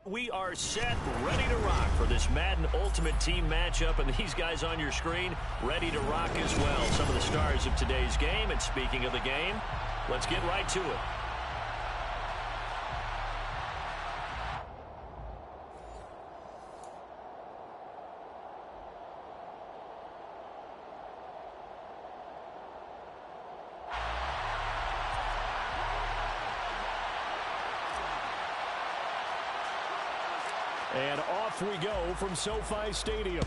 We are set, ready to rock for this Madden Ultimate Team matchup, and these guys on your screen ready to rock as well. Some of the stars of today's game, and speaking of the game, let's get right to it. And off we go from SoFi Stadium.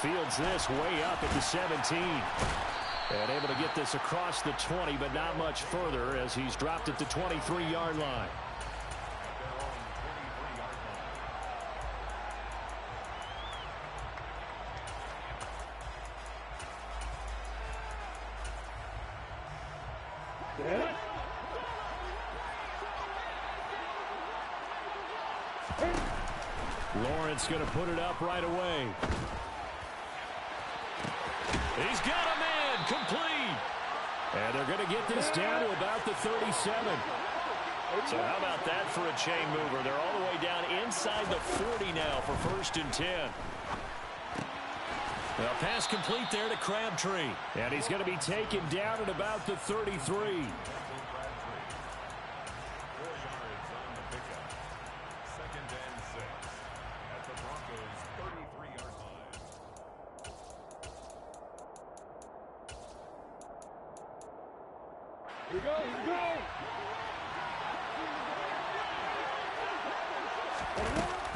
Fields this way up at the 17. And able to get this across the 20, but not much further as he's dropped at the 23-yard line. Lawrence going to put it up right away. He's got a man complete. And they're going to get this down to about the 37. So how about that for a chain mover? They're all the way down inside the 40 now for 1st and 10. Well, pass complete there to Crabtree. And he's going to be taken down at about the 33.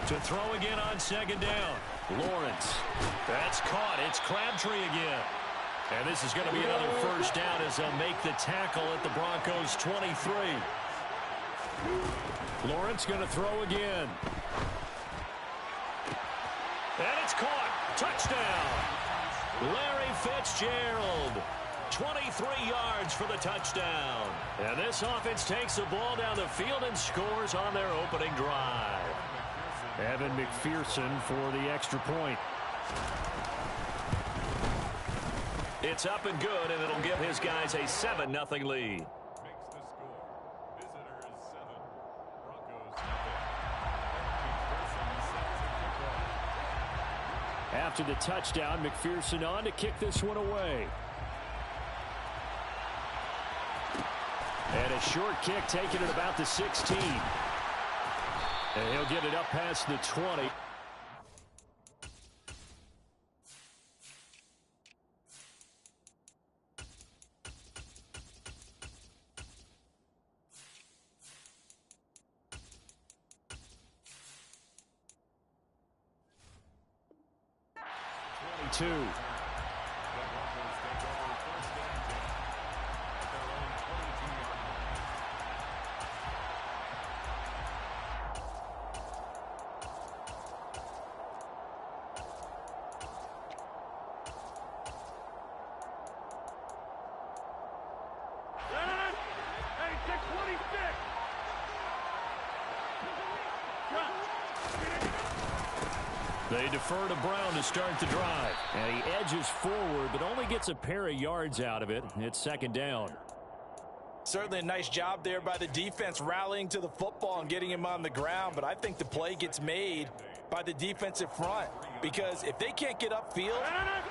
To throw again on 2nd down. Lawrence. That's caught. It's Crabtree again. And this is going to be another 1st down as they'll make the tackle at the Broncos' 23. Lawrence going to throw again. And it's caught. Touchdown. Larry Fitzgerald. 23 yards for the touchdown. And this offense takes the ball down the field and scores on their opening drive. Evan McPherson for the extra point. It's up and good, and it'll give his guys a 7-0 lead. Makes the score. Visitors 7, Broncos 0. After the touchdown, McPherson on to kick this one away. And a short kick taken at about the 16. And he'll get it up past the 20. Two. They defer to Brown to start the drive. And he edges forward, but only gets a pair of yards out of it. It's 2nd down. Certainly a nice job there by the defense rallying to the football and getting him on the ground. But I think the play gets made by the defensive front. Because if they can't get upfield,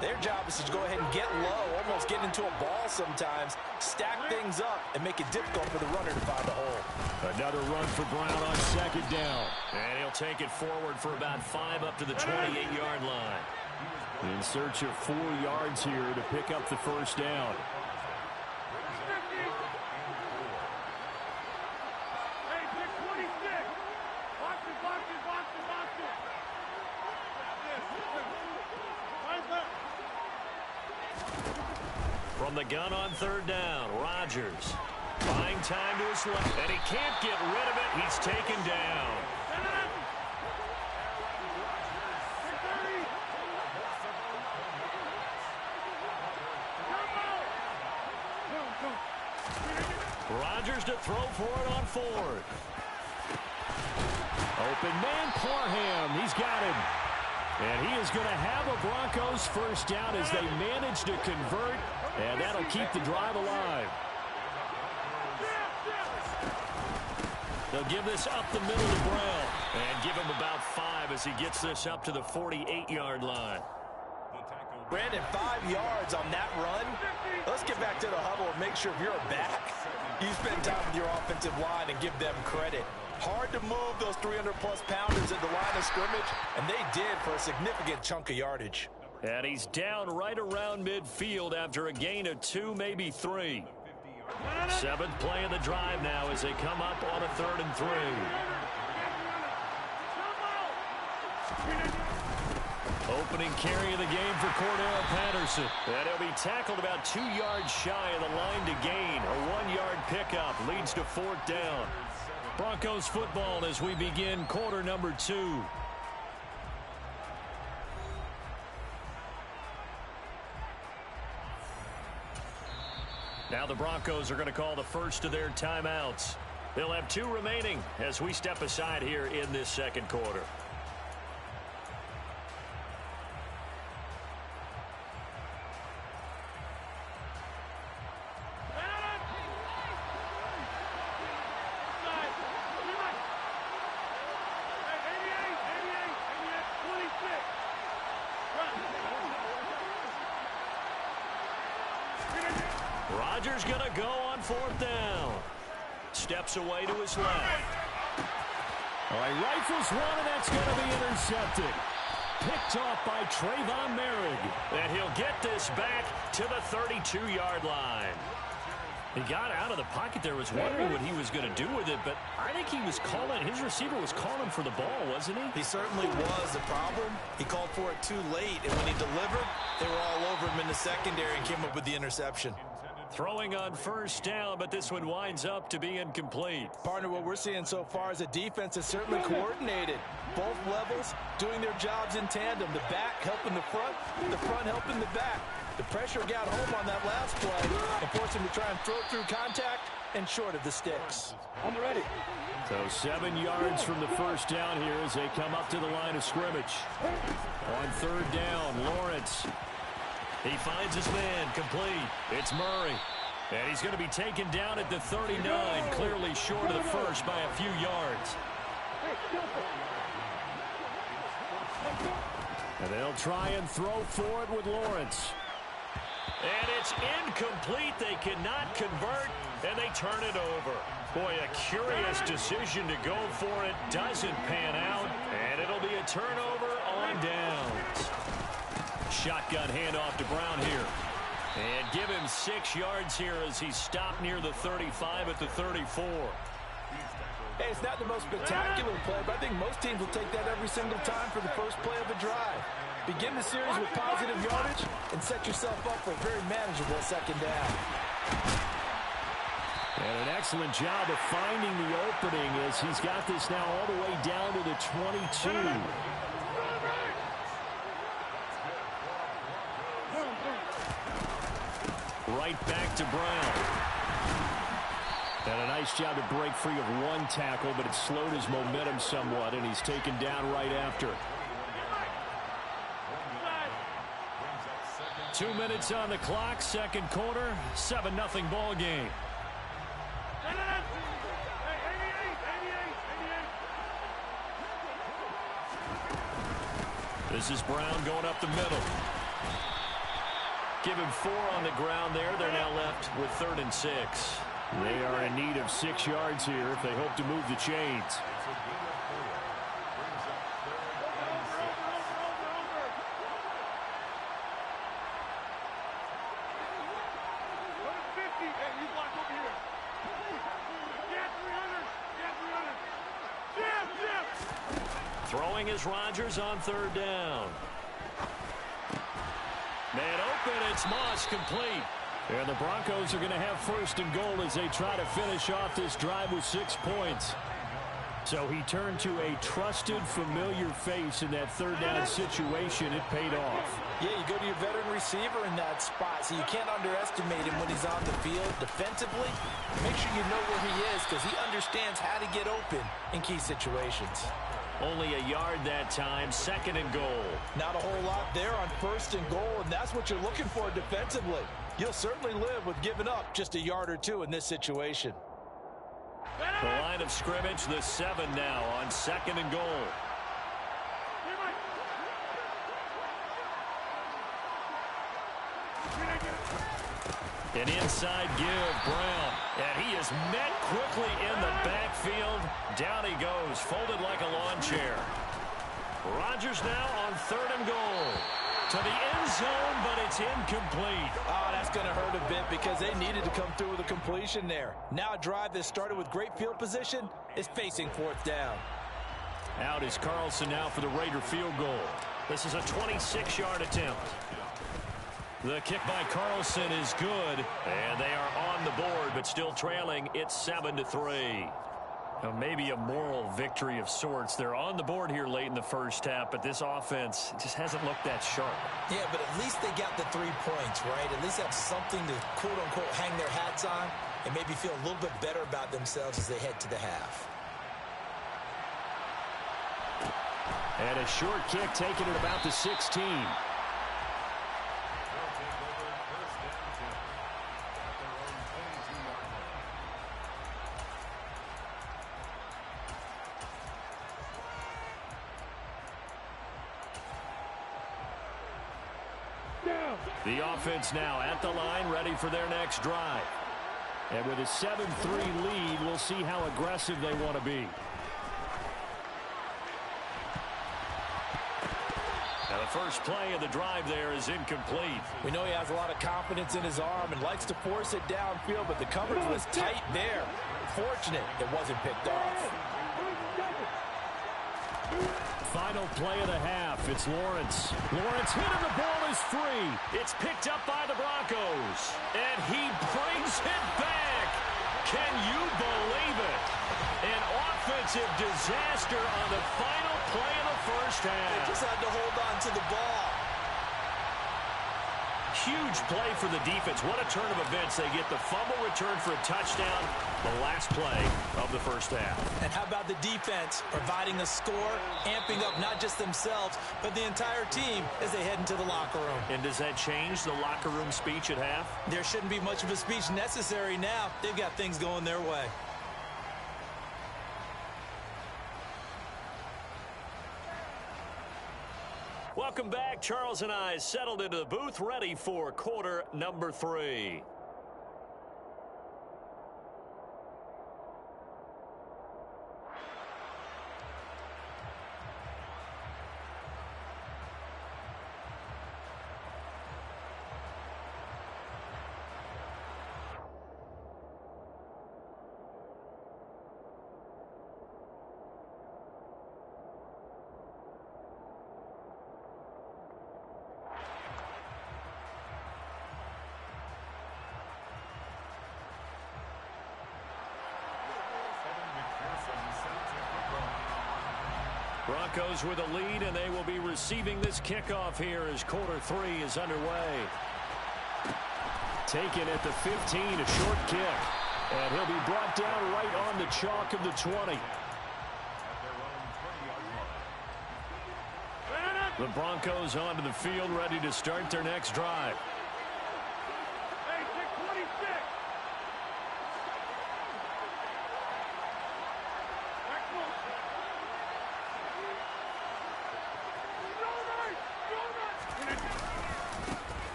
their job is to go ahead and get low, almost get into a ball sometimes, stack things up, and make it difficult for the runner to find a hole. Another run for Brown on 2nd down. And he'll take it forward for about 5 up to the 28-yard line. In search of 4 yards here to pick up the 1st down. From the gun on 3rd down, Rodgers. Buying time to his left, and he can't get rid of it. He's taken down. Rodgers to throw for it on 4th. Open man, Parham. He's got him. And he is going to have a Broncos 1st down as they manage to convert, and that'll keep the drive alive. They'll give this up the middle to Brown. And give him about 5 as he gets this up to the 48-yard line. Brandon, 5 yards on that run. Let's get back to the huddle and make sure if you're a back, you spend time with your offensive line and give them credit. Hard to move those 300-plus pounders at the line of scrimmage, and they did for a significant chunk of yardage. And he's down right around midfield after a gain of 2, maybe 3. 7th play of the drive now as they come up on a 3rd and 3. Opening carry of the game for Cordero Patterson. And he'll be tackled about 2 yards shy of the line to gain. A 1-yard pickup leads to 4th down. Broncos football as we begin quarter number 2. Now the Broncos are going to call the first of their timeouts. They'll have 2 remaining as we step aside here in this second quarter. Rodgers going to go on 4th down. Steps away to his left. All right, rifles one, and that's going to be intercepted. Picked off by Trayvon Merrick. And he'll get this back to the 32-yard line. He got out of the pocket there, was wondering what he was going to do with it, but I think he was calling, his receiver was calling for the ball, wasn't he? He certainly was. The problem, he called for it too late, and when he delivered, they were all over him in the secondary and came up with the interception. Throwing on 1st down, but this one winds up to be incomplete. Partner, what we're seeing so far is a defense that's certainly coordinated. Both levels doing their jobs in tandem. The back helping the front helping the back. The pressure got home on that last play and forced him to try and throw through contact and short of the sticks. I'm ready. So 7 yards from the 1st down here as they come up to the line of scrimmage. On 3rd down, Lawrence. He finds his man, complete. It's Murray. And he's going to be taken down at the 39, clearly short of the first by a few yards. And they'll try and throw for it with Lawrence. And it's incomplete. They cannot convert, and they turn it over. Boy, a curious decision to go for it. Doesn't pan out, and it'll be a turnover on downs. Shotgun handoff to Brown here. And give him 6 yards here as he's stopped near the 35 at the 34. Hey, it's not the most spectacular play, but I think most teams will take that every single time for the first play of a drive. Begin the series with positive yardage and set yourself up for a very manageable 2nd down. And an excellent job of finding the opening as he's got this now all the way down to the 22. Right back to Brown. And a nice job to break free of 1 tackle, but it slowed his momentum somewhat, and he's taken down right after. 2 minutes on the clock, second quarter, 7-0 ball game. This is Brown going up the middle. Give him 4 on the ground there. They're now left with 3rd and 6. They are in need of 6 yards here if they hope to move the chains. Throwing is Rodgers on 3rd down. Man open, it's Moss, complete. And the Broncos are going to have 1st and goal as they try to finish off this drive with 6 points. So he turned to a trusted, familiar face in that 3rd down situation. It paid off. Yeah, you go to your veteran receiver in that spot, so you can't underestimate him when he's on the field. Defensively, make sure you know where he is because he understands how to get open in key situations. Only a yard that time, 2nd and goal. Not a whole lot there on 1st and goal, and that's what you're looking for defensively. You'll certainly live with giving up just a yard or 2 in this situation. The line of scrimmage, the 7 now on 2nd and goal. An inside give, Brown. And he is met quickly in the backfield. Down he goes, folded like a lawn chair. Rodgers now on 3rd and goal. To the end zone, but it's incomplete. Oh, that's going to hurt a bit because they needed to come through with a completion there. Now a drive that started with great field position is facing 4th down. Out is Carlson now for the Raider field goal. This is a 26-yard attempt. The kick by Carlson is good, and they are on the board, but still trailing. It's 7-3. Now, maybe a moral victory of sorts. They're on the board here late in the first half, but this offense just hasn't looked that sharp. Yeah, but at least they got the 3 points, right? At least have something to, quote-unquote, hang their hats on and maybe feel a little bit better about themselves as they head to the half. And a short kick taken at about the 16. The offense now at the line, ready for their next drive. And with a 7-3 lead, we'll see how aggressive they want to be. Now the first play of the drive there is incomplete. We know he has a lot of confidence in his arm and likes to force it downfield, but the coverage was tight there. Fortunate it wasn't picked off. Final play of the half. It's Lawrence. Lawrence hit and the ball is free. It's picked up by the Broncos. And he brings it back. Can you believe it? An offensive disaster on the final play of the first half. They just had to hold on to the ball. Huge play for the defense. What a turn of events. They get the fumble return for a touchdown, the last play of the first half. And how about the defense providing a score, amping up not just themselves, but the entire team as they head into the locker room. And does that change the locker room speech at half? There shouldn't be much of a speech necessary now. They've got things going their way. Welcome back. Charles and I settled into the booth, ready for quarter number 3. Broncos with a lead, and they will be receiving this kickoff here as quarter 3 is underway. Taken at the 15, a short kick. And he'll be brought down right on the chalk of the 20. The Broncos onto the field, ready to start their next drive.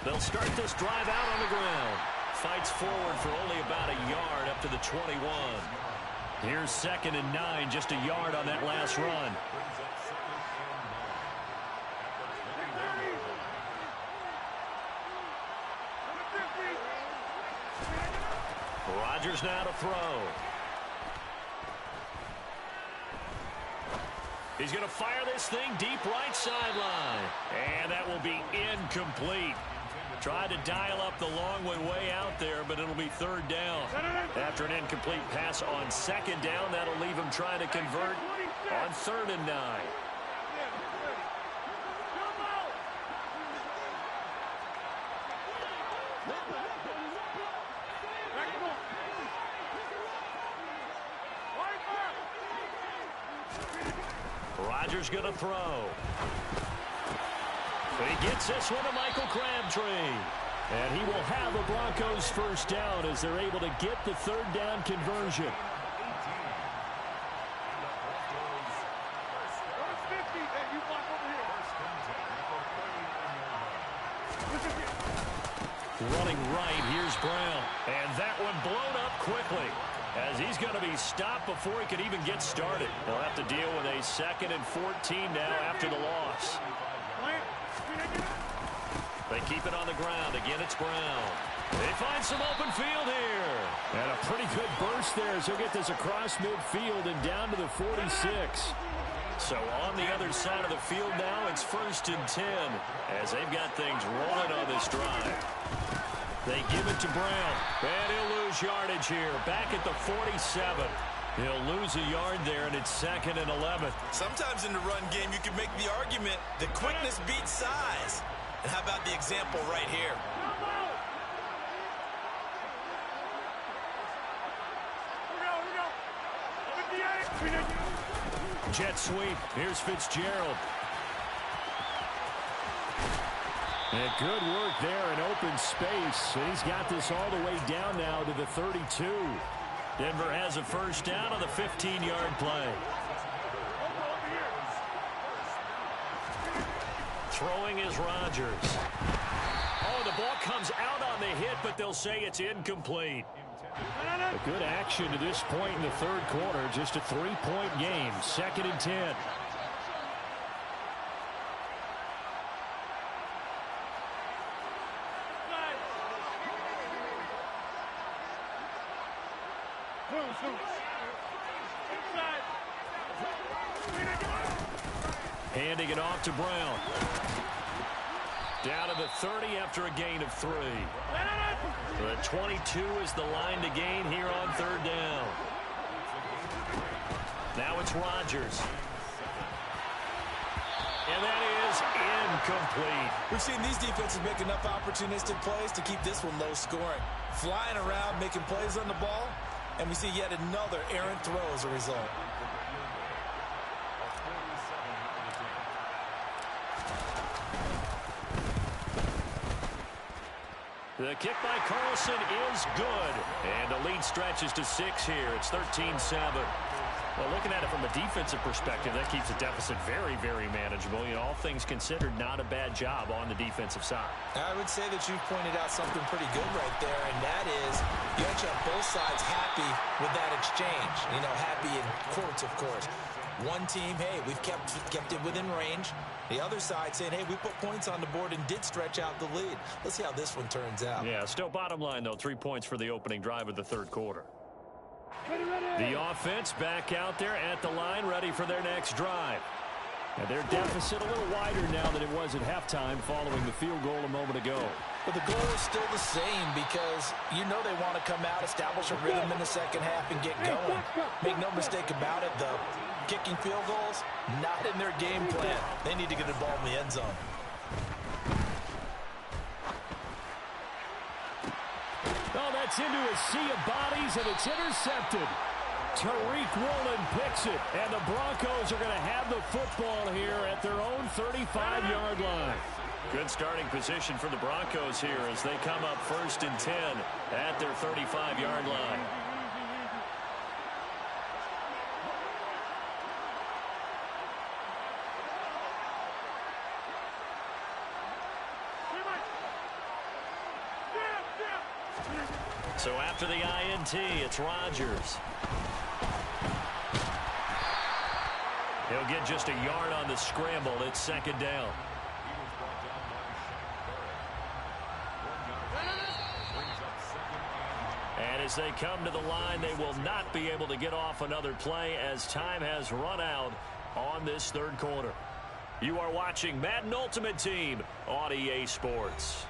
They'll start this drive out on the ground. Fights forward for only about a yard up to the 21. Here's 2nd and 9, just a yard on that last run. Rodgers now to throw. He's going to fire this thing deep right sideline. And that will be incomplete. Tried to dial up the long one way out there, but it'll be 3rd down. After an incomplete pass on 2nd down, that'll leave him trying to convert on 3rd and 9. Rodgers going to throw. But he gets this one to Michael Crabtree. And he will have the Broncos first down as they're able to get the 3rd down conversion. right. Here's Brown. And that one blown up quickly, as he's going to be stopped before he could even get started. They'll have to deal with a 2nd and 14 now after the loss. They keep it on the ground. Again, it's Brown. They find some open field here. And a pretty good burst there as he'll get this across midfield and down to the 46. So on the other side of the field now, it's 1st and 10 as they've got things rolling on this drive. They give it to Brown, and he'll lose yardage here. Back at the 47. He'll lose a yard there, and it's 2nd and 11. Sometimes in the run game, you can make the argument that quickness beats size. And how about the example right here? Jet sweep. Here's Fitzgerald. And good work there in open space. And he's got this all the way down now to the 32. Denver has a 1st down on the 15-yard play. Throwing is Rodgers. Oh, the ball comes out on the hit, but they'll say it's incomplete. A good action to this point in the 3rd quarter. Just a 3-point game. 2nd and 10. Handing it off to Brown. Down to the 30 after a gain of 3. The 22 is the line to gain here on 3rd down. Now it's Rodgers. And that is incomplete. We've seen these defenses make enough opportunistic plays to keep this one low scoring. Flying around, making plays on the ball, and we see yet another errant throw as a result. The kick by Carlson is good. And the lead stretches to 6 here. It's 13-7. Well, looking at it from a defensive perspective, that keeps the deficit very, very manageable. You know, all things considered, not a bad job on the defensive side. I would say that you've pointed out something pretty good right there, and that is you actually have both sides happy with that exchange. You know, happy in quotes, of course. One team, hey, we've kept it within range. The other side saying, hey, we put points on the board and did stretch out the lead. Let's see how this one turns out. Yeah, still bottom line, though, 3 points for the opening drive of the 3rd quarter. The offense back out there at the line, ready for their next drive. And their deficit a little wider now than it was at halftime following the field goal a moment ago. But the goal is still the same because you know they want to come out, establish a rhythm in the 2nd half, and get going. Make no mistake about it, though. Kicking field goals, not in their game plan. They need to get the ball in the end zone. Oh, that's into a sea of bodies, and it's intercepted. Tariq Woolen picks it, and the Broncos are going to have the football here at their own 35-yard line. Good starting position for the Broncos here as they come up 1st and 10 at their 35-yard line. So after the INT, it's Rodgers. He'll get just a yard on the scramble. It's 2nd down. And as they come to the line, they will not be able to get off another play as time has run out on this 3rd quarter. You are watching Madden Ultimate Team on EA Sports.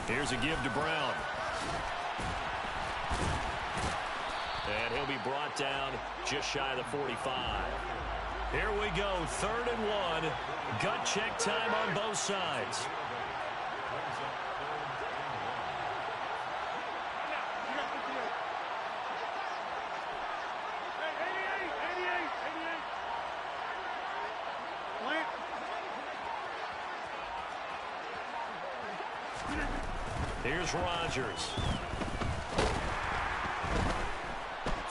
Here's a give to Brown. And he'll be brought down just shy of the 45. Here we go, 3rd and 1. Gut check time on both sides. Here's Rodgers.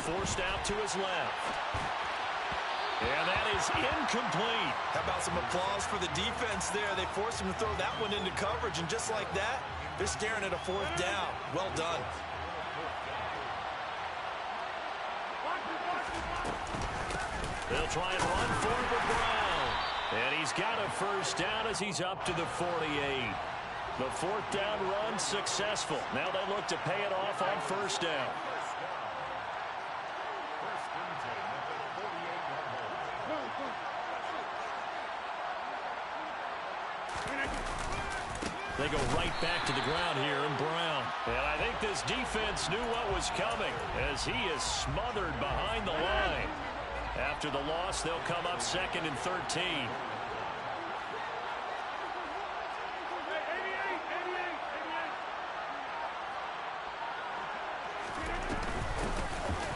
Forced out to his left. And that is incomplete. How about some applause for the defense there? They forced him to throw that one into coverage, and just like that, they're staring at a fourth down. Well done. They'll try and run for it with Brown. And he's got a first down as he's up to the 48. The fourth down run successful. Now they look to pay it off on first down. They go right back to the ground here in Brown. And I think this defense knew what was coming as he is smothered behind the line. After the loss, they'll come up 2nd and 13.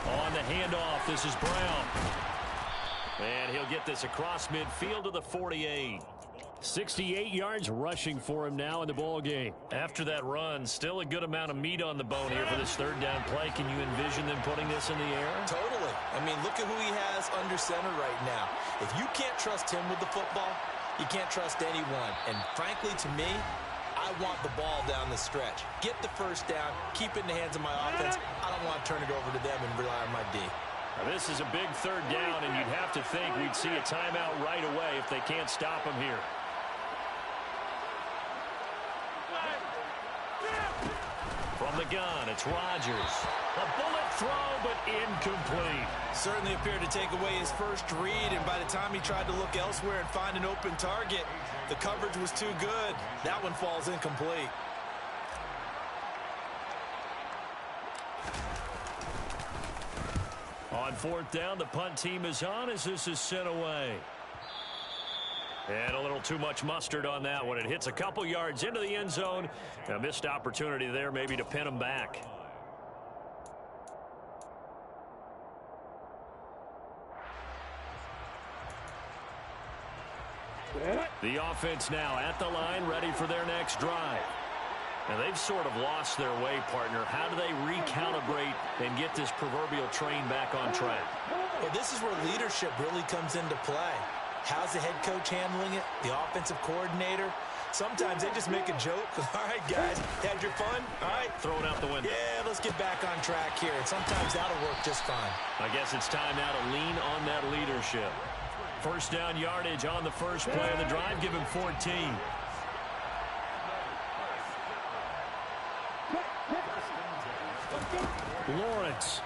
On the handoff, this is Brown. And he'll get this across midfield to the 48. 68 yards rushing for him now in the ball game. After that run, still a good amount of meat on the bone here for this third down play. Can you envision them putting this in the air? Totally. I mean, look at who he has under center right now. If you can't trust him with the football, you can't trust anyone. And frankly, to me, I want the ball down the stretch. Get the first down, keep it in the hands of my offense. I don't want to turn it over to them and rely on my D. Now, this is a big third down, and you'd have to think we'd see a timeout right away if they can't stop him here. From the gun, it's Rodgers. A bullet throw, but incomplete. Certainly appeared to take away his first read, and by the time he tried to look elsewhere and find an open target, the coverage was too good. That one falls incomplete. On fourth down, the punt team is on as this is sent away. And a little too much mustard on that one. It hits a couple yards into the end zone. A missed opportunity there maybe to pin them back. The offense now at the line, ready for their next drive. And they've sort of lost their way, partner. How do they recalibrate and get this proverbial train back on track? Well, this is where leadership really comes into play. How's the head coach handling it? The offensive coordinator? Sometimes they just make a joke. All right, guys, had your fun? All right. Throw it out the window. Yeah, let's get back on track here. And sometimes that'll work just fine. I guess it's time now to lean on that leadership. First down yardage on the first play of the drive. Give him 14. Lawrence.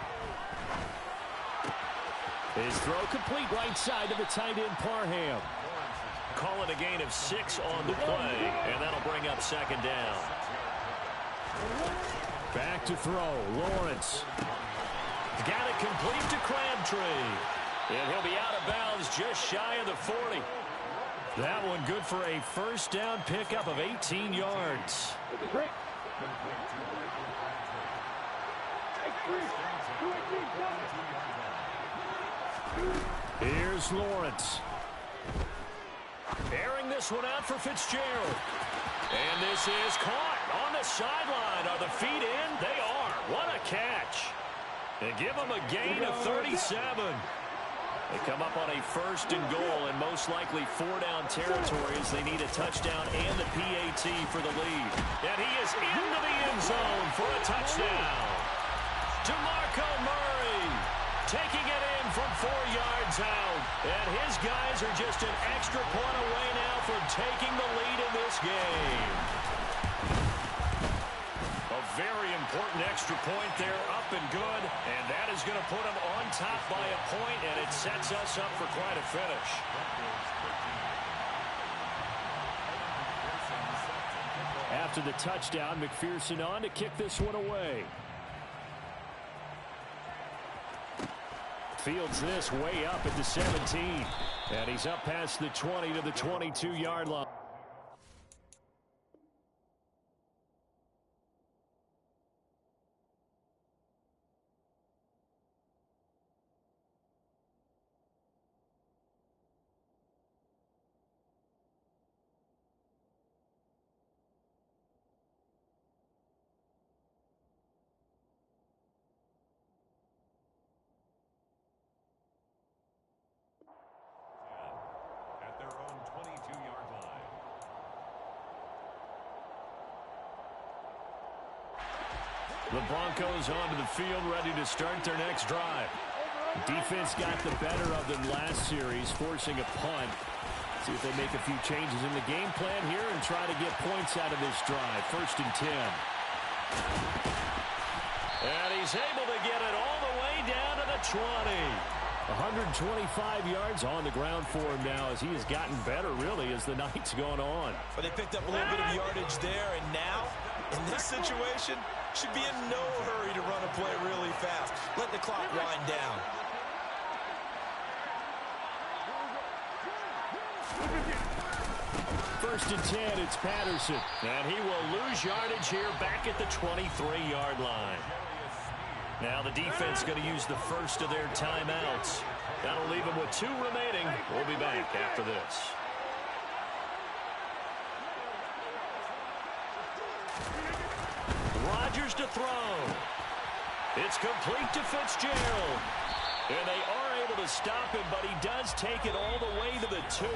His throw complete right side to the tight end Parham. Call it a gain of 6 on the play, and that'll bring up second down. Back to throw. Lawrence. Got it complete to Crabtree. And he'll be out of bounds just shy of the 40. That one good for a first down pickup of 18 yards. Here's Lawrence. Airing this one out for Fitzgerald. And this is caught on the sideline. Are the feet in? They are. What a catch. They give them a gain of 37. They come up on a first and goal and most likely 4-down territory as they need a touchdown and the PAT for the lead. And he is into the end zone for a touchdown. DeMarco Murray taking it in from 4 yards out. And his guys are just an extra point away now from taking the lead in this game. A very important extra point there, up and good. And that is going to put them on top by a point, and it sets us up for quite a finish. After the touchdown, McPherson on to kick this one away. Fields this way up at the 17. And he's up past the 20 to the 22-yard line. The Broncos onto the field, ready to start their next drive. Defense got the better of them last series, forcing a punt. See if they make a few changes in the game plan here and try to get points out of this drive. 1st and 10. And he's able to get it all the way down to the 20. 125 yards on the ground for him now as he has gotten better, really, as the night's gone on. But they picked up a little bit of yardage there, and now, in this situation, should be in no hurry to run a play really fast. Let the clock wind down. First and 10, it's Patterson. And he will lose yardage here back at the 23-yard line. Now the defense going to use the first of their timeouts. That'll leave them with 2 remaining. We'll be back after this. Rodgers to throw. It's complete to Fitzgerald. And they are able to stop him, but he does take it all the way to the 2.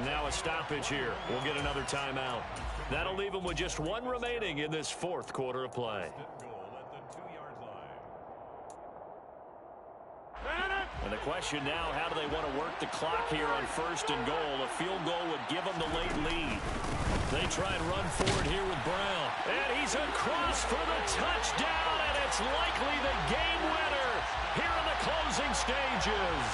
Now a stoppage here. We'll get another timeout. That'll leave them with just 1 remaining in this 4th quarter of play. And the question now, how do they want to work the clock here on 1st and goal? A field goal would give them the late lead. They try and run forward here with Brown. And he's across for the touchdown, and it's likely the game winner here in the closing stages.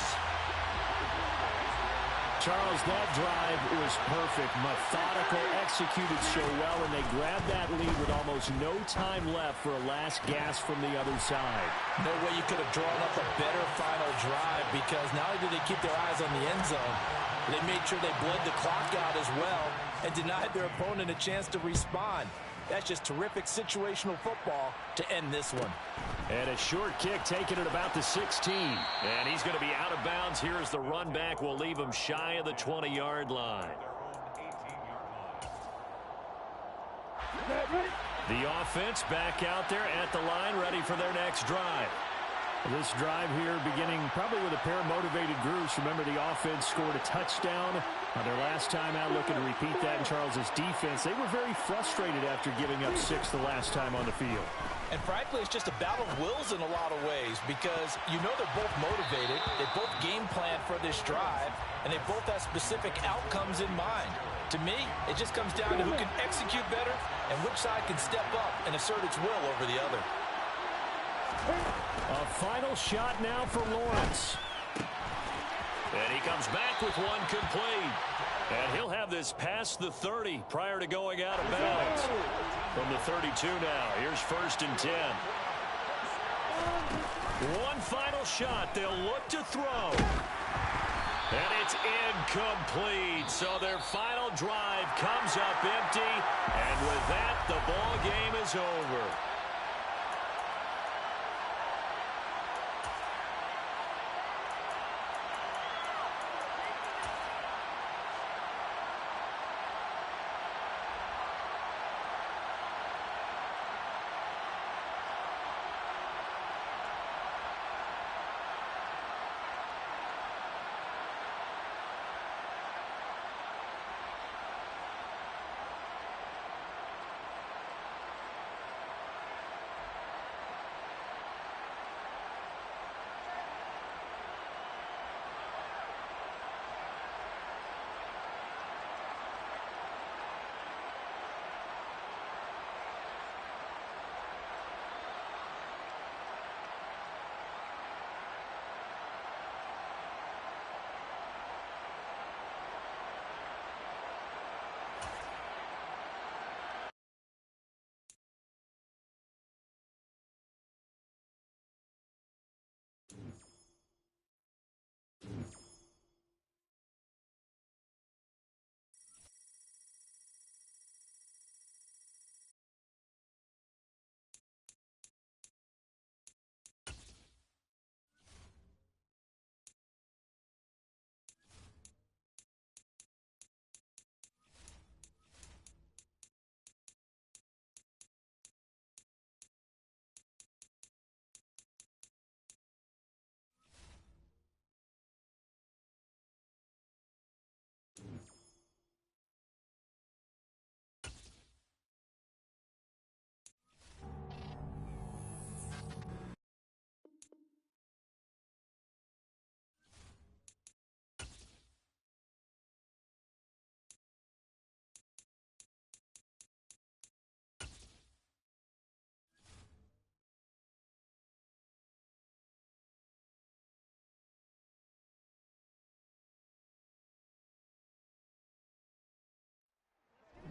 Charles, that drive was perfect, methodical, executed so well, and they grabbed that lead with almost no time left for a last gasp from the other side. No way you could have drawn up a better final drive, because not only did they keep their eyes on the end zone, they made sure they bled the clock out as well and denied their opponent a chance to respond. That's just terrific situational football to end this one. And a short kick taken at about the 16. And he's going to be out of bounds here as the run back will leave him shy of the 20-yard line. The offense back out there at the line, ready for their next drive. This drive here beginning probably with a pair of motivated groups. Remember, the offense scored a touchdown on their last time out, looking to repeat that in Charles's defense. They were very frustrated after giving up 6 the last time on the field. And frankly, it's just a battle of wills in a lot of ways, because you know they're both motivated, they both game plan for this drive, and they both have specific outcomes in mind. To me, it just comes down to who can execute better and which side can step up and assert its will over the other. A final shot now for Lawrence. And he comes back with one complete. And he'll have this past the 30 prior to going out of bounds. From the 32 now, here's 1st and 10. One final shot. They'll look to throw. And it's incomplete. So their final drive comes up empty. And with that, the ball game is over.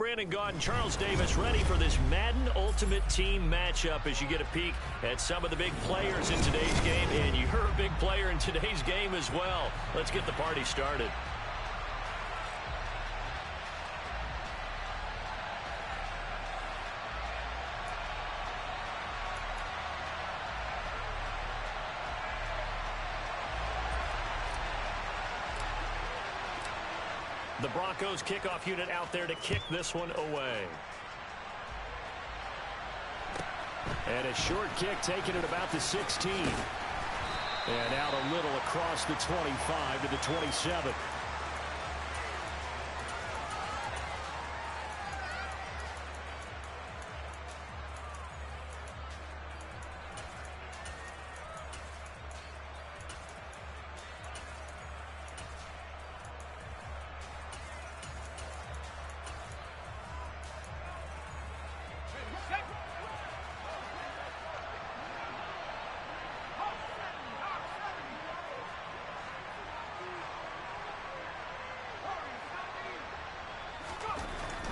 Brandon Gaudin, Charles Davis, ready for this Madden Ultimate Team matchup as you get a peek at some of the big players in today's game. And you're a big player in today's game as well. Let's get the party started. The Broncos kickoff unit out there to kick this one away. And a short kick taken at about the 16. And out a little across the 25 to the 27.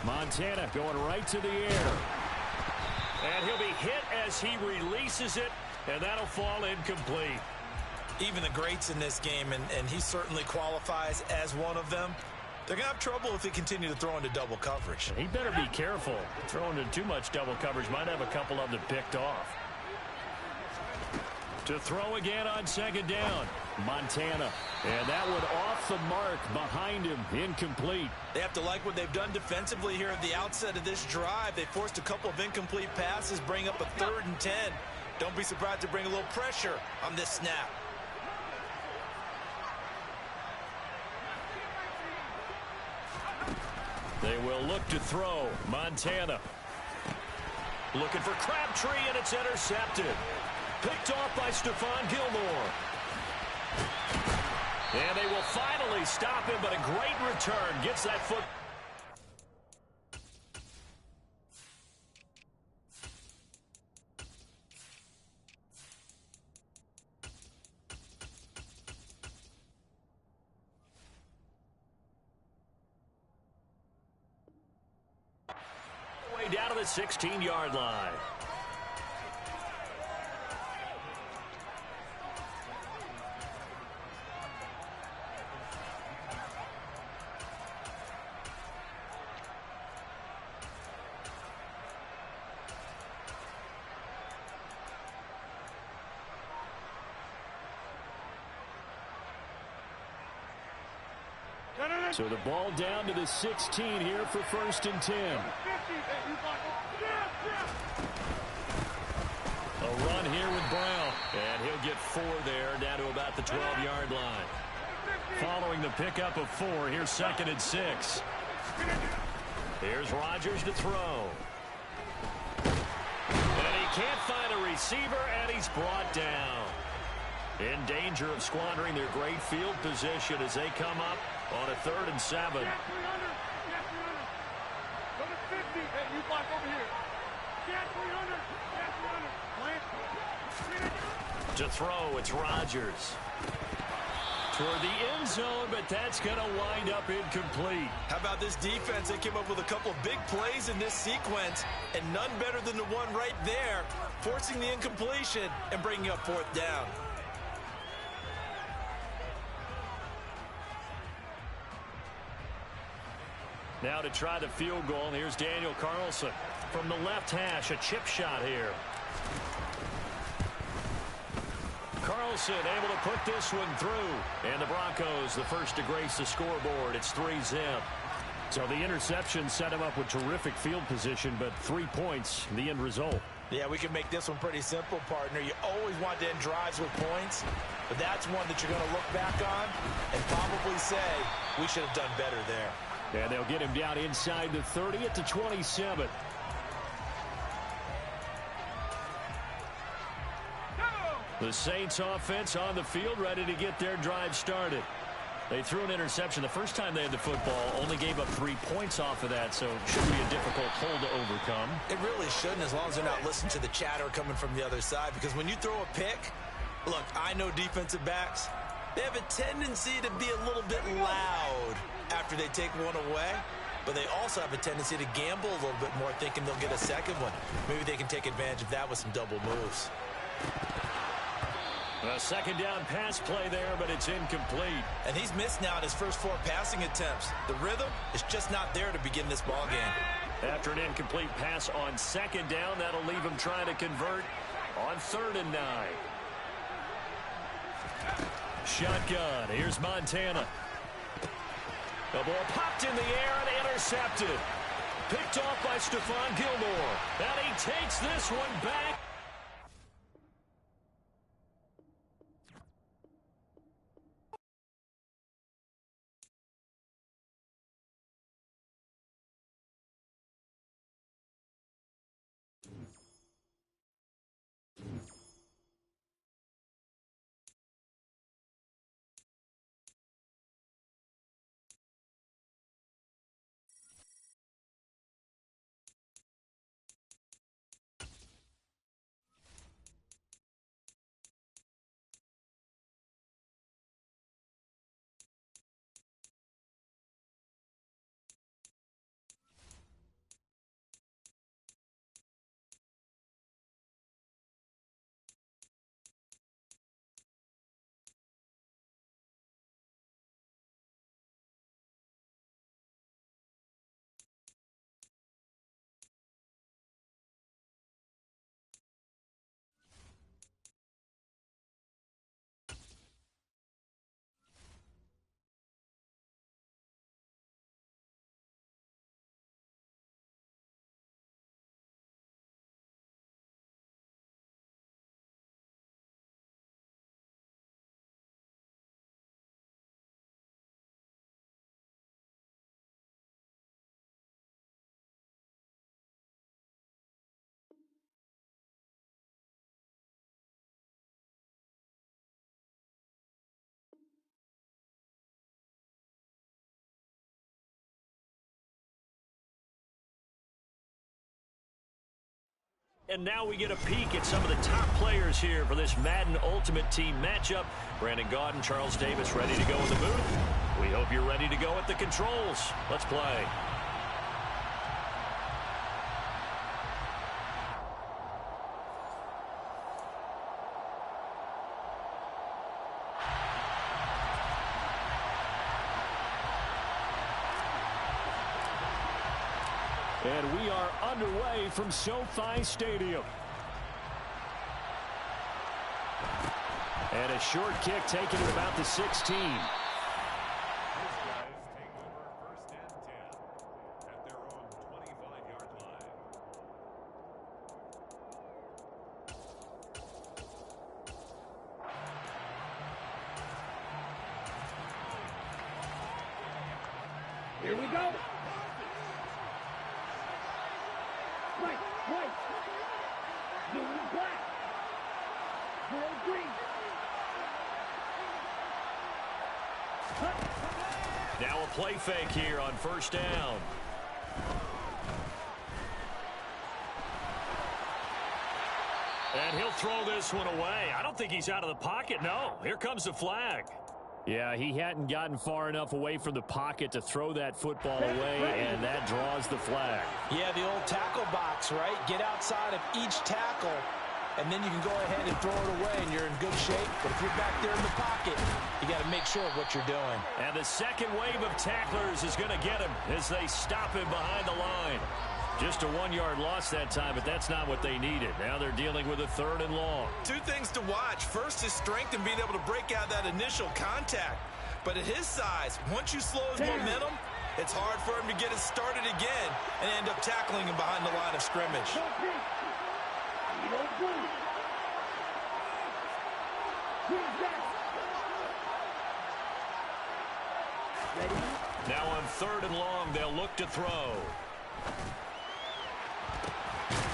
Montana going right to the air. And he'll be hit as he releases it, and that'll fall incomplete. Even the greats in this game, and he certainly qualifies as one of them, they're going to have trouble if they continue to throw into double coverage. He better be careful. Throwing into too much double coverage might have a couple of them picked off. To throw again on second down. Montana. And that one off the mark behind him. Incomplete. They have to like what they've done defensively here at the outset of this drive. They forced a couple of incomplete passes, bring up a 3rd and 10. Don't be surprised to bring a little pressure on this snap. They will look to throw. Montana looking for Crabtree, and it's intercepted. Picked off by Stephon Gilmore. And they will finally stop him, but a great return. Gets that foot. Way down to the 16-yard line. So the ball down to the 16 here for 1st and 10. A run here with Brown. And he'll get 4 there, down to about the 12-yard line. Following the pickup of 4, here's 2nd and 6. Here's Rodgers to throw. And he can't find a receiver, and he's brought down. In danger of squandering their great field position as they come up on a 3rd and 7. To throw, it's Rodgers. Toward the end zone, but that's going to wind up incomplete. How about this defense? They came up with a couple of big plays in this sequence, and none better than the one right there, forcing the incompletion and bringing up 4th down. Now to try the field goal, and here's Daniel Carlson. From the left hash, a chip shot here. Carlson able to put this one through. And the Broncos, the first to grace the scoreboard. It's 3-zip. So the interception set him up with terrific field position, but 3 points, the end result. Yeah, we can make this one pretty simple, partner. You always want to end drives with points, but that's one that you're going to look back on and probably say, we should have done better there. And they'll get him down inside the 30 at the 27. The Saints offense on the field, ready to get their drive started. They threw an interception the first time they had the football, only gave up 3 points off of that, so it should be a difficult hole to overcome. It really shouldn't, as long as they're not listening to the chatter coming from the other side, because when you throw a pick, look, I know defensive backs, they have a tendency to be a little bit loud after they take one away. but they also have a tendency to gamble a little bit more, thinking they'll get a second one. Maybe they can take advantage of that with some double moves. A second down pass play there, but it's incomplete. And he's missed now in his first 4 passing attempts. The rhythm is just not there to begin this ball game. After an incomplete pass on second down, that'll leave him trying to convert on 3rd and 9. Shotgun. Here's Montana. The ball popped in the air and intercepted. Picked off by Stephon Gilmore. And he takes this one back. And now we get a peek at some of the top players here for this Madden Ultimate Team matchup. Brandon Gaudin, Charles Davis ready to go in the booth. We hope you're ready to go at the controls. Let's play. And we are underway from SoFi Stadium. And a short kick taken at about the 16. Those guys take over 1st and 10 at their own 25-yard line. Here we go. White, blue and black, green. Now a play fake here on 1st down. And he'll throw this one away. I don't think he's out of the pocket. No, here comes the flag. Yeah, he hadn't gotten far enough away from the pocket to throw that football away, and that draws the flag. Yeah, the old tackle box, right? Get outside of each tackle, and then you can go ahead and throw it away, and you're in good shape. But if you're back there in the pocket, you got to make sure of what you're doing. And the second wave of tacklers is going to get him as they stop him behind the line. Just a 1-yard loss that time, but that's not what they needed. Now they're dealing with a 3rd and long. 2 things to watch. First, his strength and being able to break out that initial contact. But at his size, once you slow his momentum, it's hard for him to get it started again and end up tackling him behind the line of scrimmage. Now on 3rd and long, they'll look to throw.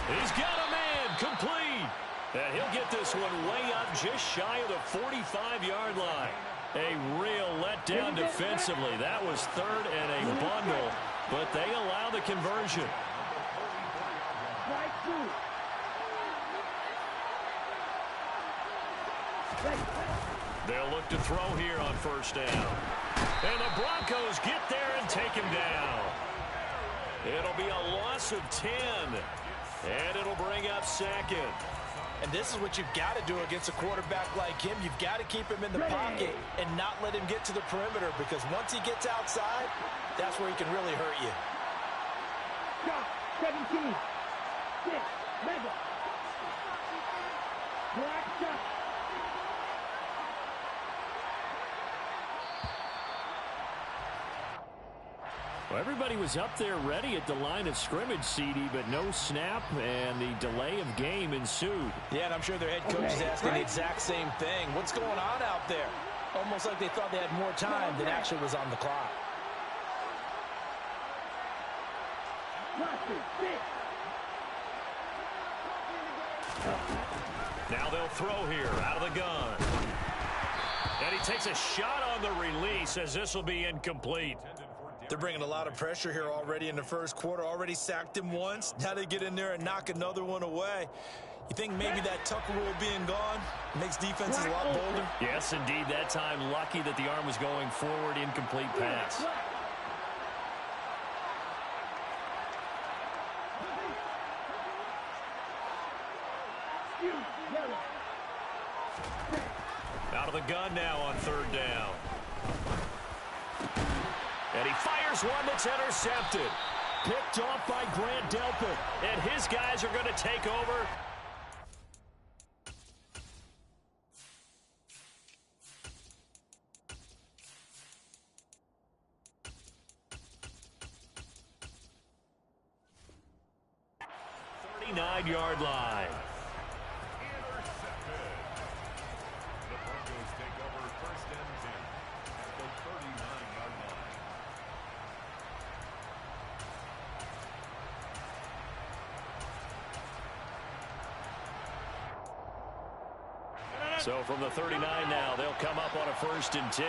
He's got a man, complete. And he'll get this one way up just shy of the 45-yard line. A real letdown defensively. That was 3rd and a bundle, but they allow the conversion. They'll look to throw here on 1st down. And the Broncos get there and take him down. It'll be a loss of 10. And it'll bring up second. And this is what you've got to do against a quarterback like him. You've got to keep him in the pocket and not let him get to the perimeter, because once he gets outside, that's where he can really hurt you. Shot 17. 6. Mega. Black shot. Well, everybody was up there ready at the line of scrimmage, CD, but no snap, and the delay of game ensued. Yeah, and I'm sure their head coach is asking the exact same thing. What's going on out there? Almost like they thought they had more time than actually was on the clock. Now they'll throw here out of the gun. And he takes a shot on the release, as this will be incomplete. They're bringing a lot of pressure here already in the first quarter. Already sacked him once. Now they get in there and knock another one away. You think maybe that Tucker rule being gone makes defenses a lot bolder? Yes, indeed. That time, lucky that the arm was going forward. Incomplete pass. Out of the gun now on third down. And he fires one that's intercepted. Picked off by Grant Delpit. And his guys are going to take over. Yard line. Intercepted. The Broncos take over first and 10 at the 39-yard line. So from the 39 now, they'll come up on a first and 10.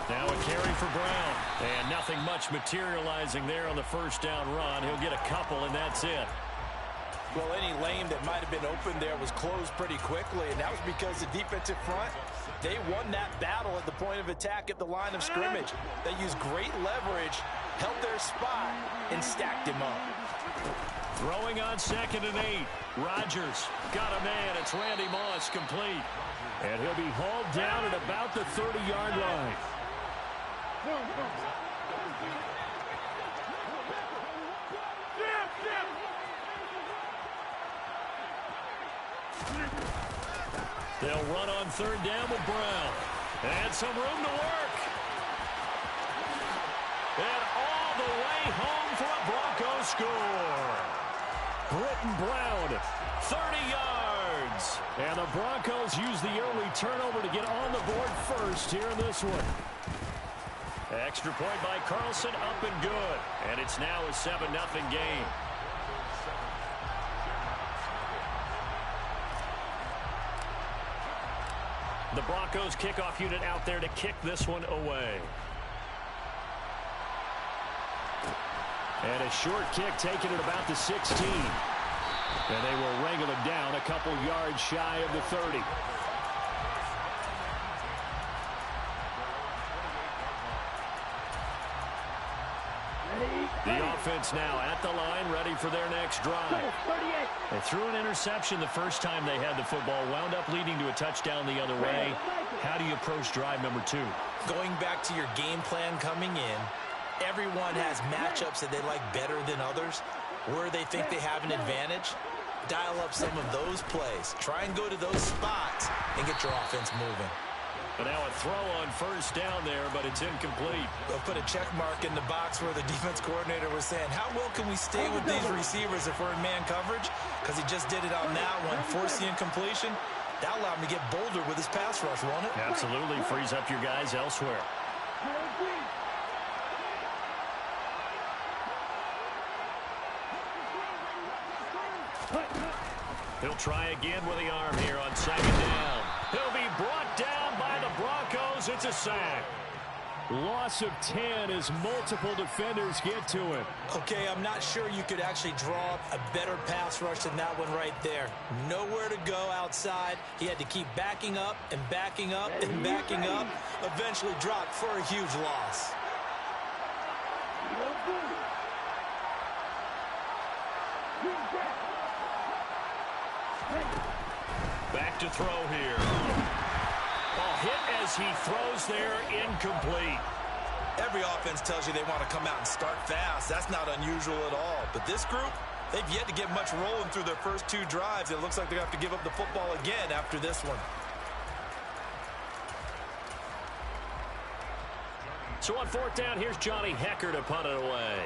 Now a carry for Brown. And nothing much materializing there on the first down run. He'll get a couple, and that's it. Well, any lane that might have been open there was closed pretty quickly, and that was because the defensive front, they won that battle at the point of attack at the line of scrimmage. They used great leverage, held their spot, and stacked him up. Throwing on 2nd and 8. Rodgers got a man. It's Randy Moss, complete. And he'll be hauled down at about the 30-yard line. They'll run on third down with Brown. And some room to work. And all the way home for a Broncos score. Britton Brown, 30 yards. And the Broncos use the early turnover to get on the board first here in this one. Extra point by Carlson, up and good. And it's now a 7-0 game. The Broncos kickoff unit out there to kick this one away. And a short kick taken at about the 16. And they will wrangle him down a couple yards shy of the 30. The offense now at the line, ready for their next drive. They threw an interception the first time they had the football, wound up leading to a touchdown the other way. How do you approach drive number 2? Going back to your game plan coming in, everyone has matchups that they like better than others, where they think they have an advantage. Dial up some of those plays. Try and go to those spots and get your offense moving. But now a throw on first down there, but it's incomplete. They'll put a check mark in the box where the defense coordinator was saying, how well can we stay with these receivers if we're in man coverage? Because he just did it on that one, forced the incompletion. That allowed him to get bolder with his pass rush, won't it? Absolutely. Frees up your guys elsewhere. He'll try again with the arm here on 2nd down. He'll be brought down by the Broncos. It's a sack. Loss of 10 as multiple defenders get to him. Okay, I'm not sure you could actually draw up a better pass rush than that one right there. Nowhere to go outside. He had to keep backing up and backing up and backing up. Eventually dropped for a huge loss. Back to throw here. Ball hit as he throws there, incomplete. Every offense tells you they want to come out and start fast. That's not unusual at all. But this group, they've yet to get much rolling through their first 2 drives. It looks like they're going to have to give up the football again after this one. So on 4th down, here's Johnny Hecker to punt it away.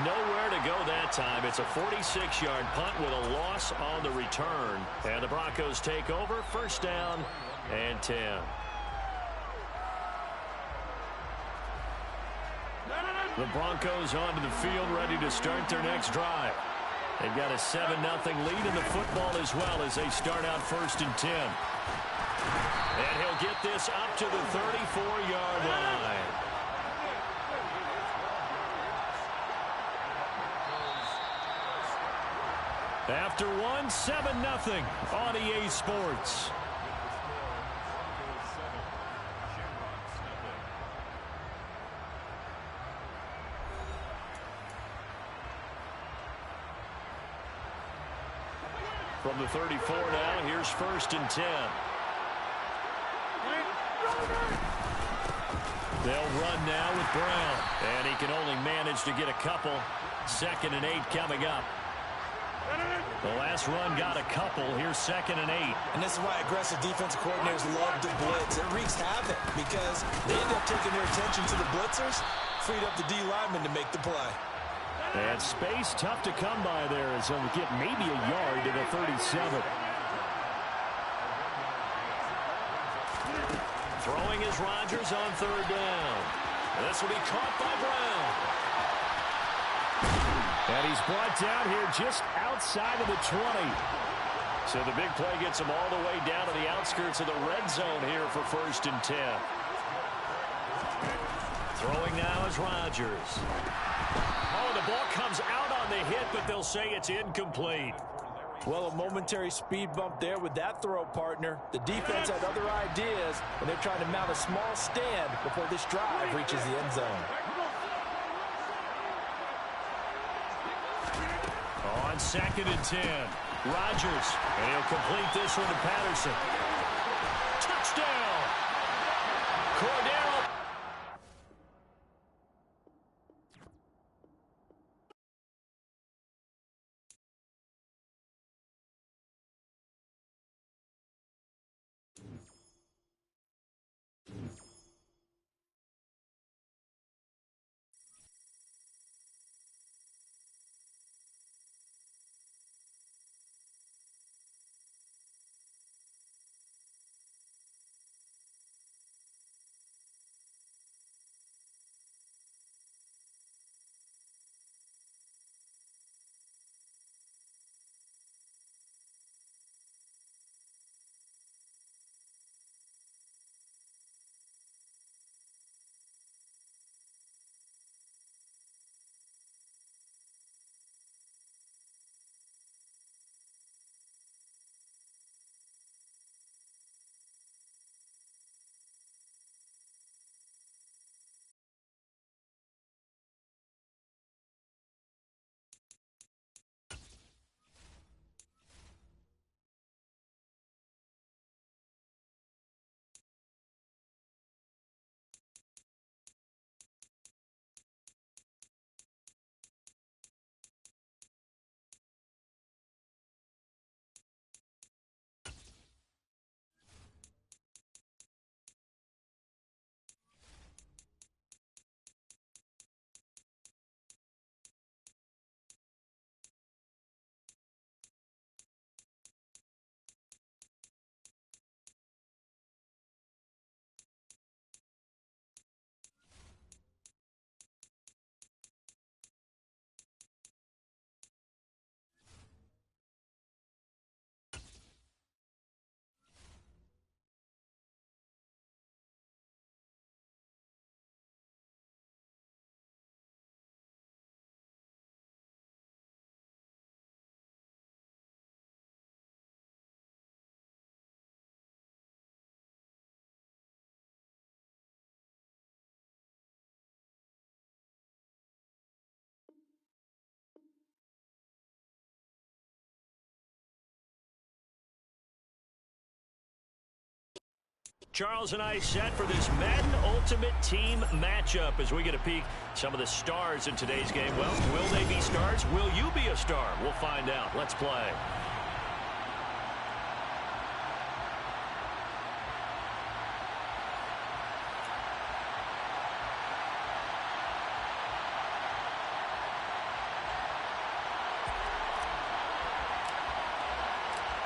Nowhere to go that time. It's a 46-yard punt with a loss on the return. And the Broncos take over. 1st down and 10. The Broncos onto the field ready to start their next drive. They've got a 7-0 lead in the football as well as they start out 1st and 10. And he'll get this up to the 34-yard line. After one, 7-0 on EA Sports. From the 34 now, here's 1st and 10. They'll run now with Brown. And he can only manage to get a couple. 2nd and 8 coming up. The last run got a couple. Here's 2nd and 8. And this is why aggressive defensive coordinators love to blitz. It wreaks havoc because they end up taking their attention to the blitzers, freed up the D lineman to make the play. And space tough to come by there as he'll get maybe a yard to the 37. Throwing is Rodgers on 3rd down. This will be caught by Brown. And he's brought down here just outside of the 20. So the big play gets him all the way down to the outskirts of the red zone here for 1st and 10. Throwing now is Rodgers. Oh, the ball comes out on the hit, but they'll say it's incomplete. Well, a momentary speed bump there with that throw, partner. The defense had other ideas, and they're trying to mount a small stand before this drive reaches the end zone. On 2nd and 10, Rodgers, and he'll complete this one to Patterson. Touchdown! Cordero. Charles and I set for this Madden Ultimate Team matchup as we get a peek some of the stars in today's game. Well, will they be stars? Will you be a star? We'll find out. Let's play.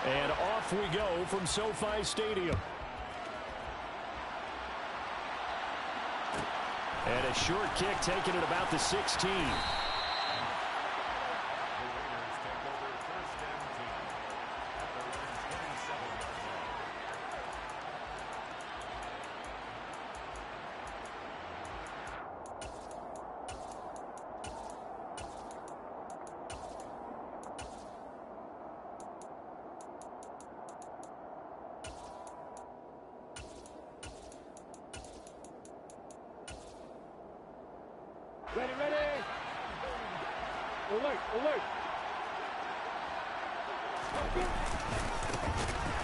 And off we go from SoFi Stadium. And a short kick taken at about the 16. Ready, ready. Alert, alert.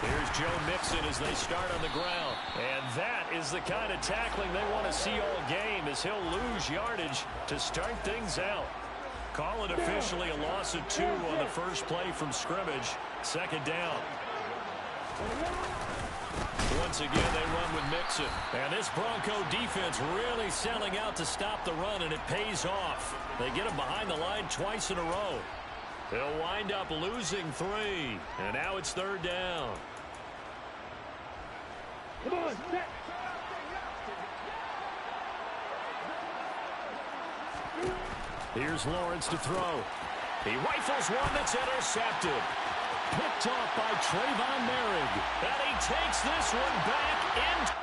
Here's Joe Mixon as they start on the ground. And that is the kind of tackling they want to see all game, as he'll lose yardage to start things out. Call it officially a loss of 2 on the first play from scrimmage. Second down. Once again, they run with Mixon. And this Bronco defense really selling out to stop the run, and it pays off. They get him behind the line twice in a row. They'll wind up losing 3. And now it's third down. Come on, set. Here's Lawrence to throw. He rifles one that's intercepted. Picked off by Trayvon Merrick. And he takes this one back in.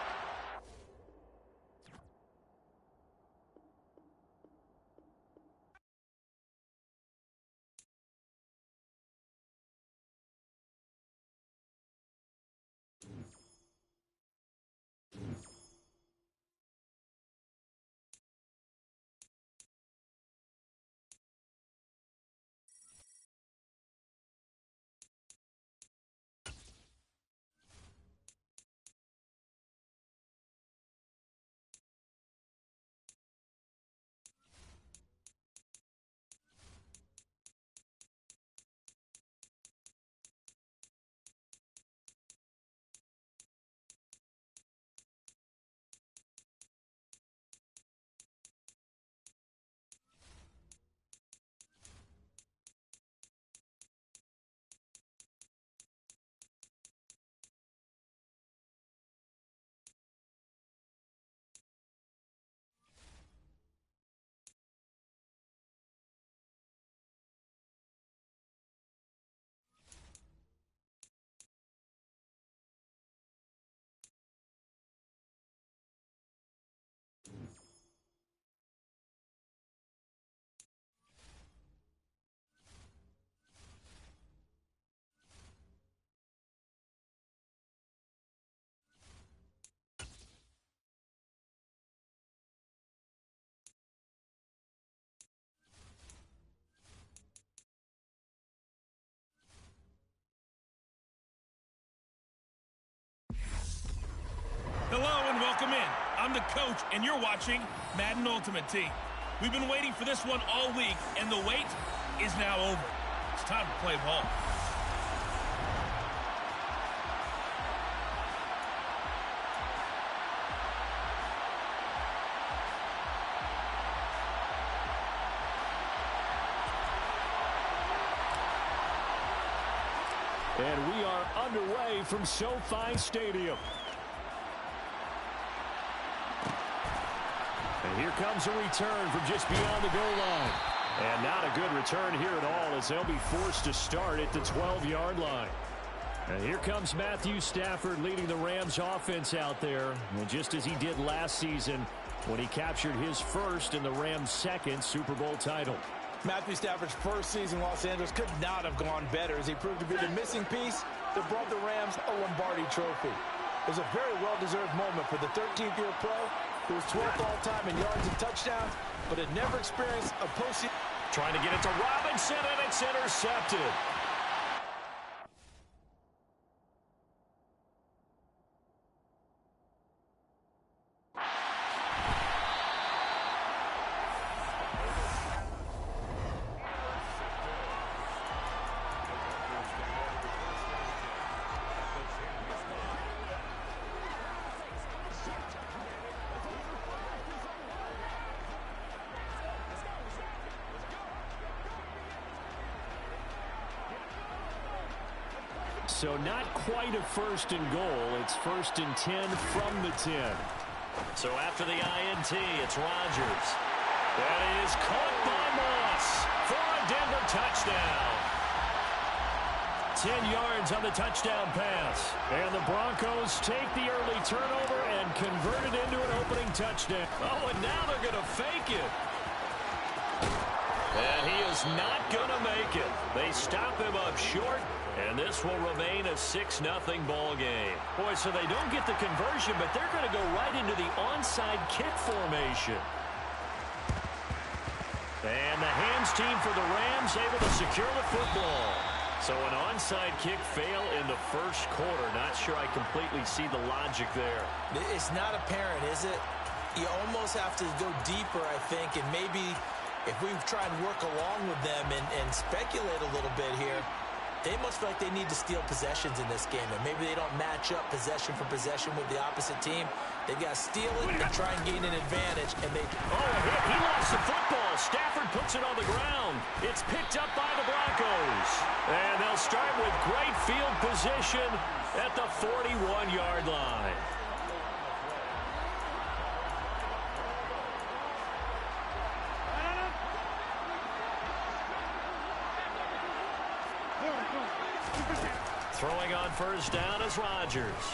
Hello and welcome in. I'm the coach, and you're watching Madden Ultimate Team. We've been waiting for this one all week, and the wait is now over. It's time to play ball. And we are underway from SoFi Stadium. And here comes a return from just beyond the goal line. And not a good return here at all, as they'll be forced to start at the 12-yard line. And here comes Matthew Stafford leading the Rams offense out there. And just as he did last season when he captured his first and the Rams' second Super Bowl title. Matthew Stafford's first season in Los Angeles could not have gone better, as he proved to be the missing piece that brought the Rams a Lombardi trophy. It was a very well-deserved moment for the 13th-year pro, who was 12th all-time in yards and touchdowns, but had never experienced a postseason. Trying to get it to Robinson, and it's intercepted. So not quite a first and goal. It's 1st and 10 from the 10. So after the INT, it's Rodgers. That is caught by Moss for a Denver touchdown. 10 yards on the touchdown pass. And the Broncos take the early turnover and convert it into an opening touchdown. Oh, and now they're going to fake it. And he is not going to make it. They stop him up short, and this will remain a 6-0 ball game. Boy, so they don't get the conversion, but they're going to go right into the onside kick formation. And the hands team for the Rams able to secure the football. So an onside kick fail in the first quarter. Not sure I completely see the logic there. It's not apparent, is it? You almost have to go deeper, I think, and maybe if we try and work along with them and speculate a little bit here, they must feel like they need to steal possessions in this game, and maybe they don't match up possession for possession with the opposite team. They've got to steal it and try and gain an advantage, and they... Oh, a hit. He lost the football. Stafford puts it on the ground. It's picked up by the Broncos. And they'll start with great field position at the 41-yard line. Throwing on first down is Rodgers.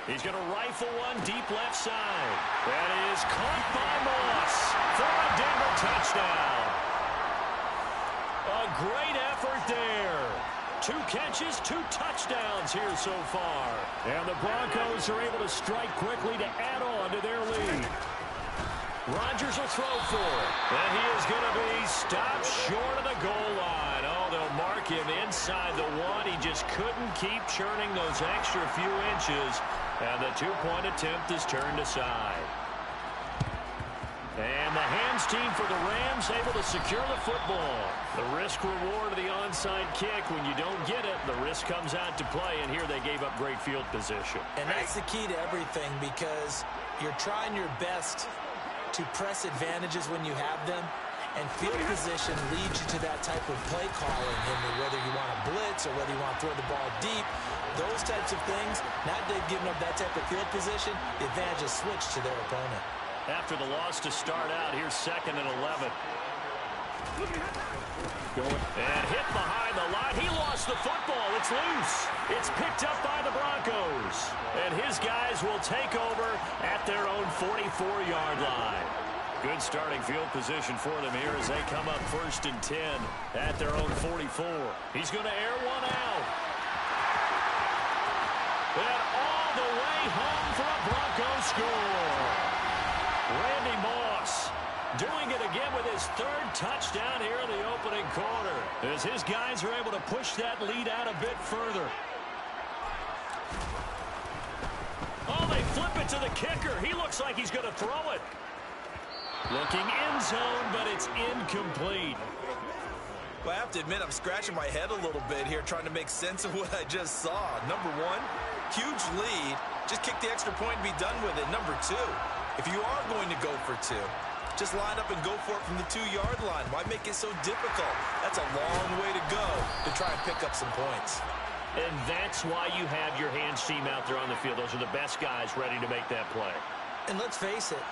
He's going to rifle one deep left side. That is caught by Moss for a Denver touchdown. A great effort there. 2 catches, 2 touchdowns here so far. And the Broncos are able to strike quickly to add on to their lead. Rodgers will throw for it. And he is going to be stopped short of the goal line. Oh, they'll mark him inside the 1. He just couldn't keep churning those extra few inches. And the 2-point attempt is turned aside. And the hands team for the Rams able to secure the football. The risk reward of the onside kick. When you don't get it, the risk comes out to play. And here they gave up great field position. And that's the key to everything, because you're trying your best to press advantages when you have them, and field position leads you to that type of play calling, and whether you want to blitz or whether you want to throw the ball deep, those types of things. Now they've given up that type of field position, the advantage is switched to their opponent. After the loss to start out, here's 2nd and 11. And hit behind the line. He lost the football. It's loose. It's picked up by the Broncos. And his guys will take over at their own 44-yard line. Good starting field position for them here as they come up 1st and 10 at their own 44. He's going to air one out. And all the way home for a Broncos score. Randy Moss doing it again with his 3rd touchdown here in the opening quarter, as his guys are able to push that lead out a bit further. Oh, they flip it to the kicker. He looks like he's going to throw it. Looking end zone, but it's incomplete. Well, I have to admit, I'm scratching my head a little bit here trying to make sense of what I just saw. Number 1, huge lead. Just kick the extra point and be done with it. Number 2, if you are going to go for 2, just line up and go for it from the 2-yard line. Why make it so difficult? That's a long way to go to try and pick up some points. And that's why you have your hands team out there on the field. Those are the best guys ready to make that play. And let's face it,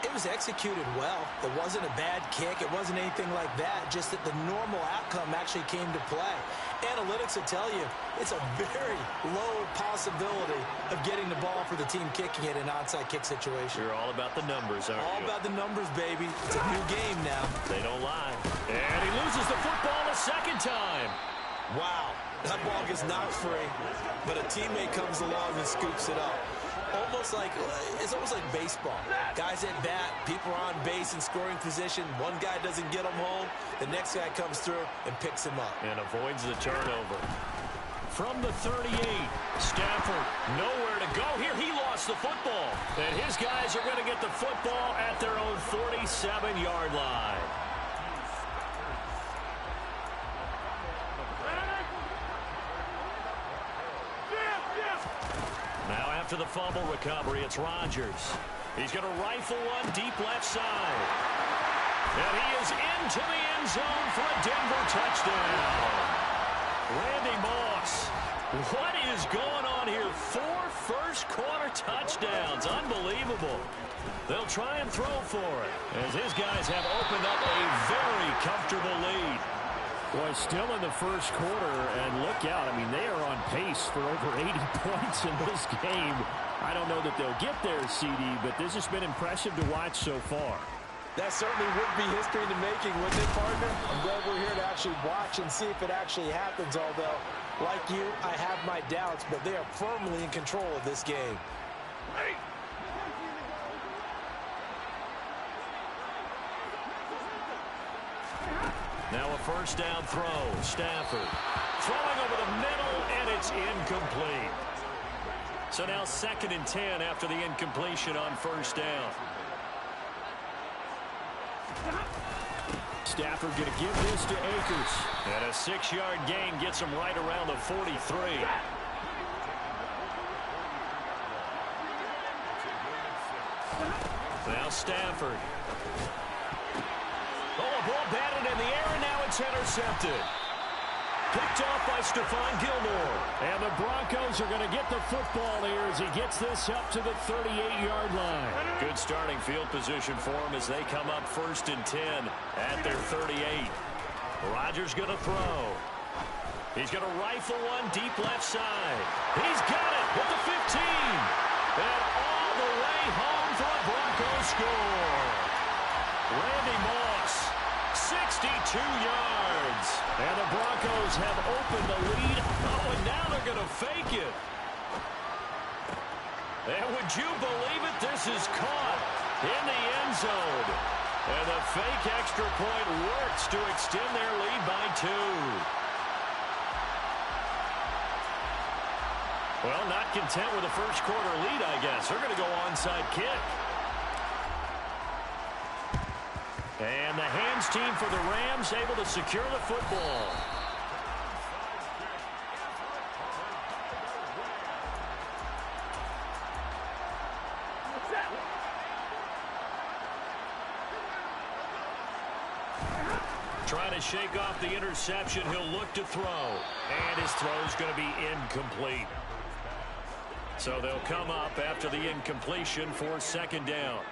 it was executed well. It wasn't a bad kick. It wasn't anything like that. Just that the normal outcome actually came to play. Analytics will tell you it's a very low possibility of getting the ball for the team kicking it in an onside kick situation. You're all about the numbers, aren't you? All about the numbers, baby. It's a new game now. They don't lie. And he loses the football a 2nd time. Wow. That ball gets knocked free, but a teammate comes along and scoops it up. It's almost like baseball. Guys at bat, people are on base in scoring position. One guy doesn't get him home. The next guy comes through and picks him up. And avoids the turnover. From the 38, Stafford nowhere to go. Here he lost the football. And his guys are going to get the football at their own 47-yard line. Now after the fumble recovery, it's Rodgers. He's going to rifle one deep left side. And he is into the end zone for a Denver touchdown. Randy Moss What is going on here? 4 first-quarter touchdowns. Unbelievable. They'll try and throw for it, as his guys have opened up a very comfortable lead. Boy, still in the first quarter, and look out. I mean, they are on pace for over 80 points in this game. I don't know that they'll get there, CD, but this has been impressive to watch so far. That certainly would be history in the making, wouldn't it, partner? I'm glad we're here to actually watch and see if it actually happens, although, like you, I have my doubts, but they are firmly in control of this game. Now a first down throw. Stafford throwing over the middle, and it's incomplete. So now 2nd and 10 after the incompletion on first down. Stafford going to give this to Akers. And a 6-yard gain gets him right around the 43. Now Stafford. Oh, a ball batted in the air, and now it's intercepted. Picked off by Stephon Gilmore. And the Broncos are going to get the football here as he gets this up to the 38-yard line. Good starting field position for him as they come up 1st and 10 at their 38. Rodgers going to throw. He's going to rifle one deep left side. He's got it with the 15. And all the way home for a Broncos score. Randy Moss, 62 yards. And the Broncos have opened the lead. Oh, and now they're going to fake it. And would you believe it? This is caught in the end zone. And the fake extra point works to extend their lead by 2. Well, not content with a first quarter lead, I guess. They're going to go onside kick. And the hands team for the Rams able to secure the football. Trying to shake off the interception. He'll look to throw. And his throw's going to be incomplete. So they'll come up after the incompletion for 2nd down.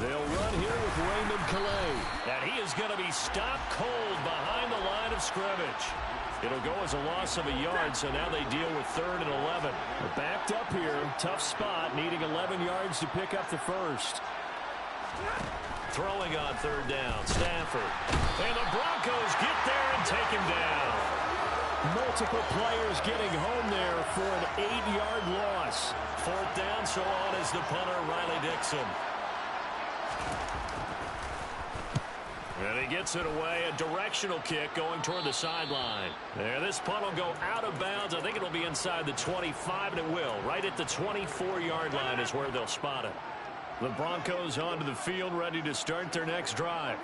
They'll run here with Raymond Calais. And he is going to be stopped cold behind the line of scrimmage. It'll go as a loss of a yard, so now they deal with 3rd and 11. They're backed up here. Tough spot, needing 11 yards to pick up the first. Throwing on 3rd down, Stafford. And the Broncos get there and take him down. Multiple players getting home there for an 8-yard loss. 4th down, so on is the punter, Riley Dixon. And he gets it away, a directional kick going toward the sideline. There, this punt will go out of bounds. I think it'll be inside the 25, and it will. Right at the 24-yard line is where they'll spot it. The Broncos onto the field, ready to start their next drive.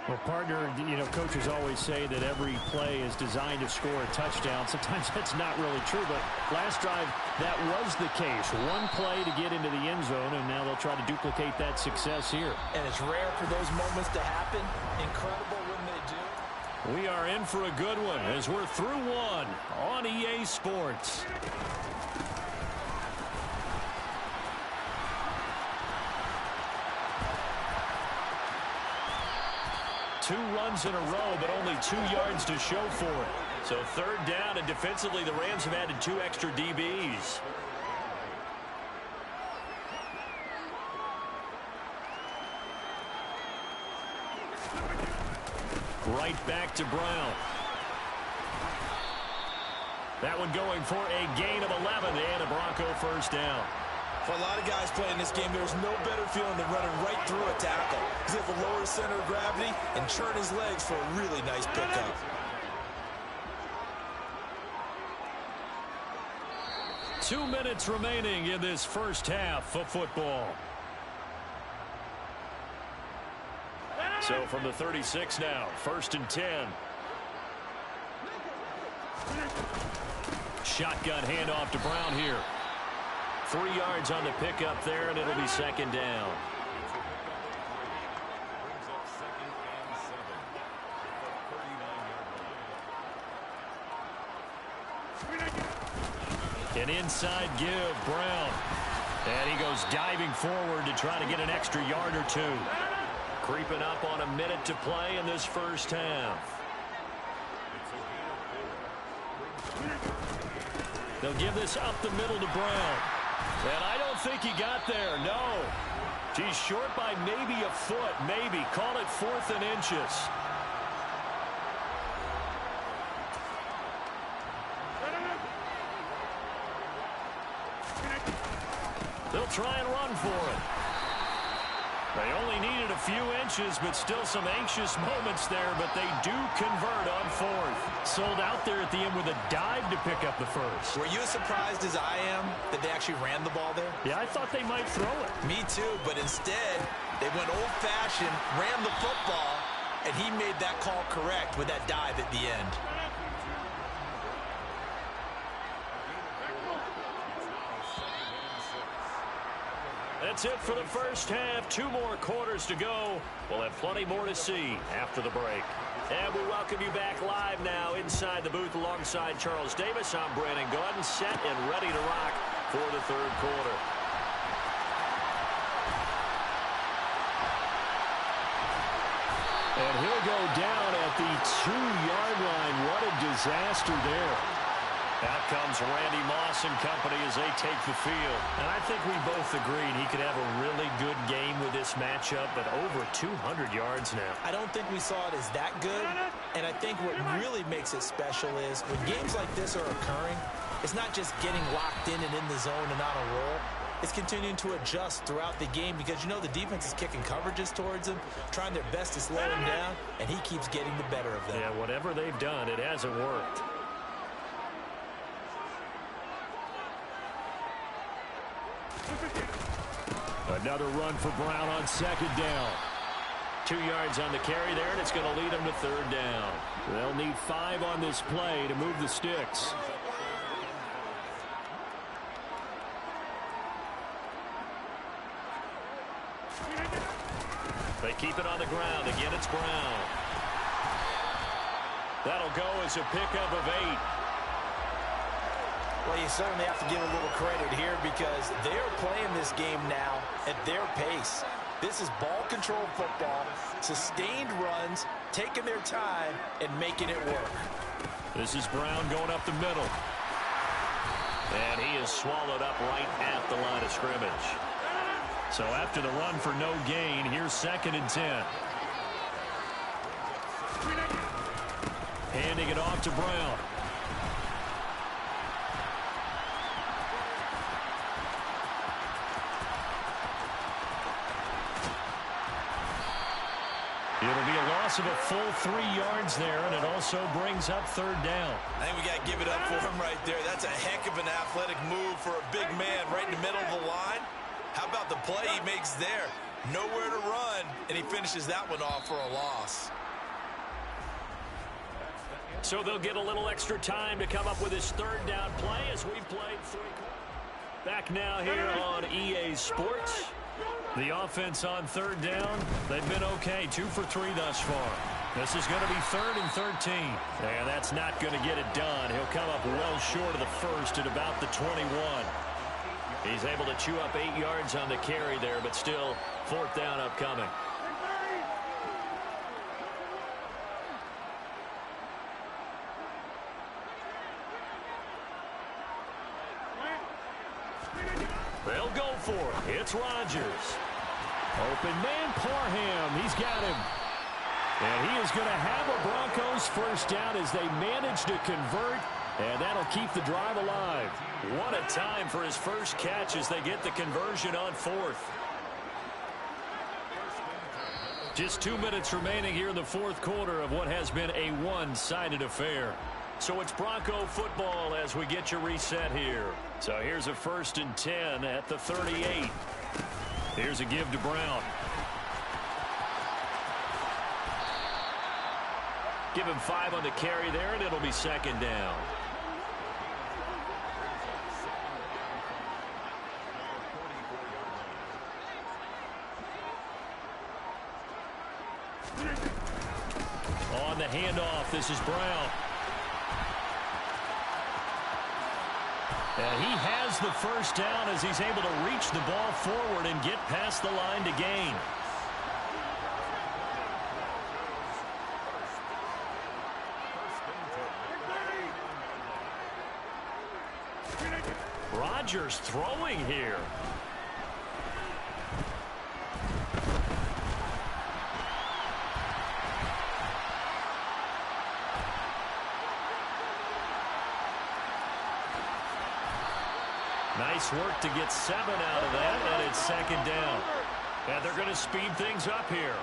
Well, partner, you know, coaches always say that every play is designed to score a touchdown. Sometimes that's not really true, but last drive, that was the case. One play to get into the end zone, and now they'll try to duplicate that success here. And it's rare for those moments to happen. Incredible when they do. We are in for a good one as we're through one on EA Sports. Two runs in a row, but only 2 yards to show for it. So 3rd down, and defensively, the Rams have added 2 extra DBs. Right back to Brown. That one going for a gain of 11 and a Bronco first down. For a lot of guys playing this game, there's no better feeling than running right through a tackle. He's able to lower his center of gravity and churn his legs for a really nice pickup. Two minutes remaining in this first half of football. So from the 36 now, 1st and 10. Shotgun handoff to Brown here. 3 yards on the pickup there, and it'll be 2nd down. An inside give, Brown. And he goes diving forward to try to get an extra yard or two. Creeping up on a minute to play in this first half. They'll give this up the middle to Brown. And I don't think he got there, no. He's short by maybe a foot, maybe. Call it 4th and inches. They'll try and run for it. They only needed a few inches, but still some anxious moments there, but they do convert on 4th. Sold out there at the end with a dive to pick up the first. Were you as surprised as I am that they actually ran the ball there? Yeah, I thought they might throw it. Me too, but instead, they went old-fashioned, ran the football, and he made that call correct with that dive at the end. That's it for the first half. 2 more quarters to go. We'll have plenty more to see after the break. And we welcome you back live now inside the booth alongside Charles Davis. I'm Brandon Gaudin, set and ready to rock for the third quarter. And he'll go down at the 2-yard line. What a disaster there. Out comes Randy Moss and company as they take the field. And I think we both agreed he could have a really good game with this matchup, but over 200 yards now. I don't think we saw it as that good, and I think what really makes it special is when games like this are occurring, it's not just getting locked in and in the zone and on a roll. It's continuing to adjust throughout the game because, you know, the defense is kicking coverages towards him, trying their best to slow him down, and he keeps getting the better of them. Yeah, whatever they've done, it hasn't worked. Another run for Brown on 2nd down. 2 yards on the carry there, and it's going to lead them to 3rd down. They'll need 5 on this play to move the sticks. They keep it on the ground. Again, it's Brown. That'll go as a pickup of 8. Well, you certainly have to give a little credit here because they're playing this game now at their pace. This is ball control football, sustained runs, taking their time, and making it work. This is Brown going up the middle. And he is swallowed up right at the line of scrimmage. So after the run for no gain, here's 2nd and 10. Handing it off to Brown. It'll be a loss of a full 3 yards there, and it also brings up 3rd down. I think we got to give it up for him right there. That's a heck of an athletic move for a big man right in the middle of the line. How about the play he makes there? Nowhere to run, and he finishes that one off for a loss. So they'll get a little extra time to come up with his 3rd down play as we've played 3 quarters. Back now here on EA Sports. The offense on 3rd down, they've been okay, 2 for 3 thus far. This is going to be 3rd and 13. And that's not going to get it done. He'll come up well short of the first at about the 21. He's able to chew up 8 yards on the carry there, but still 4th down upcoming. They'll go for it. It's Rodgers. Open man, Parham. He's got him. And he is going to have a Broncos 1st down as they manage to convert. And that'll keep the drive alive. What a time for his first catch as they get the conversion on 4th. Just 2 minutes remaining here in the 4th quarter of what has been a one-sided affair. So it's Bronco football as we get you reset here. So here's a 1st and 10 at the 38. Here's a give to Brown. Give him 5 on the carry there, and it'll be 2nd down. On the handoff, this is Brown. And he has the first down as he's able to reach the ball forward and get past the line to gain. Rodgers throwing here. Nice work to get 7 out of that, and it's second down. And they're going to speed things up here.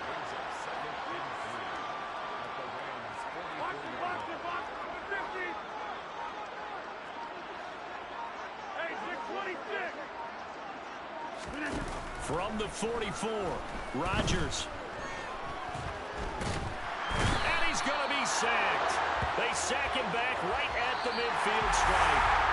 From the 44, Rodgers. And he's going to be sacked. They sack him back right at the midfield stripe.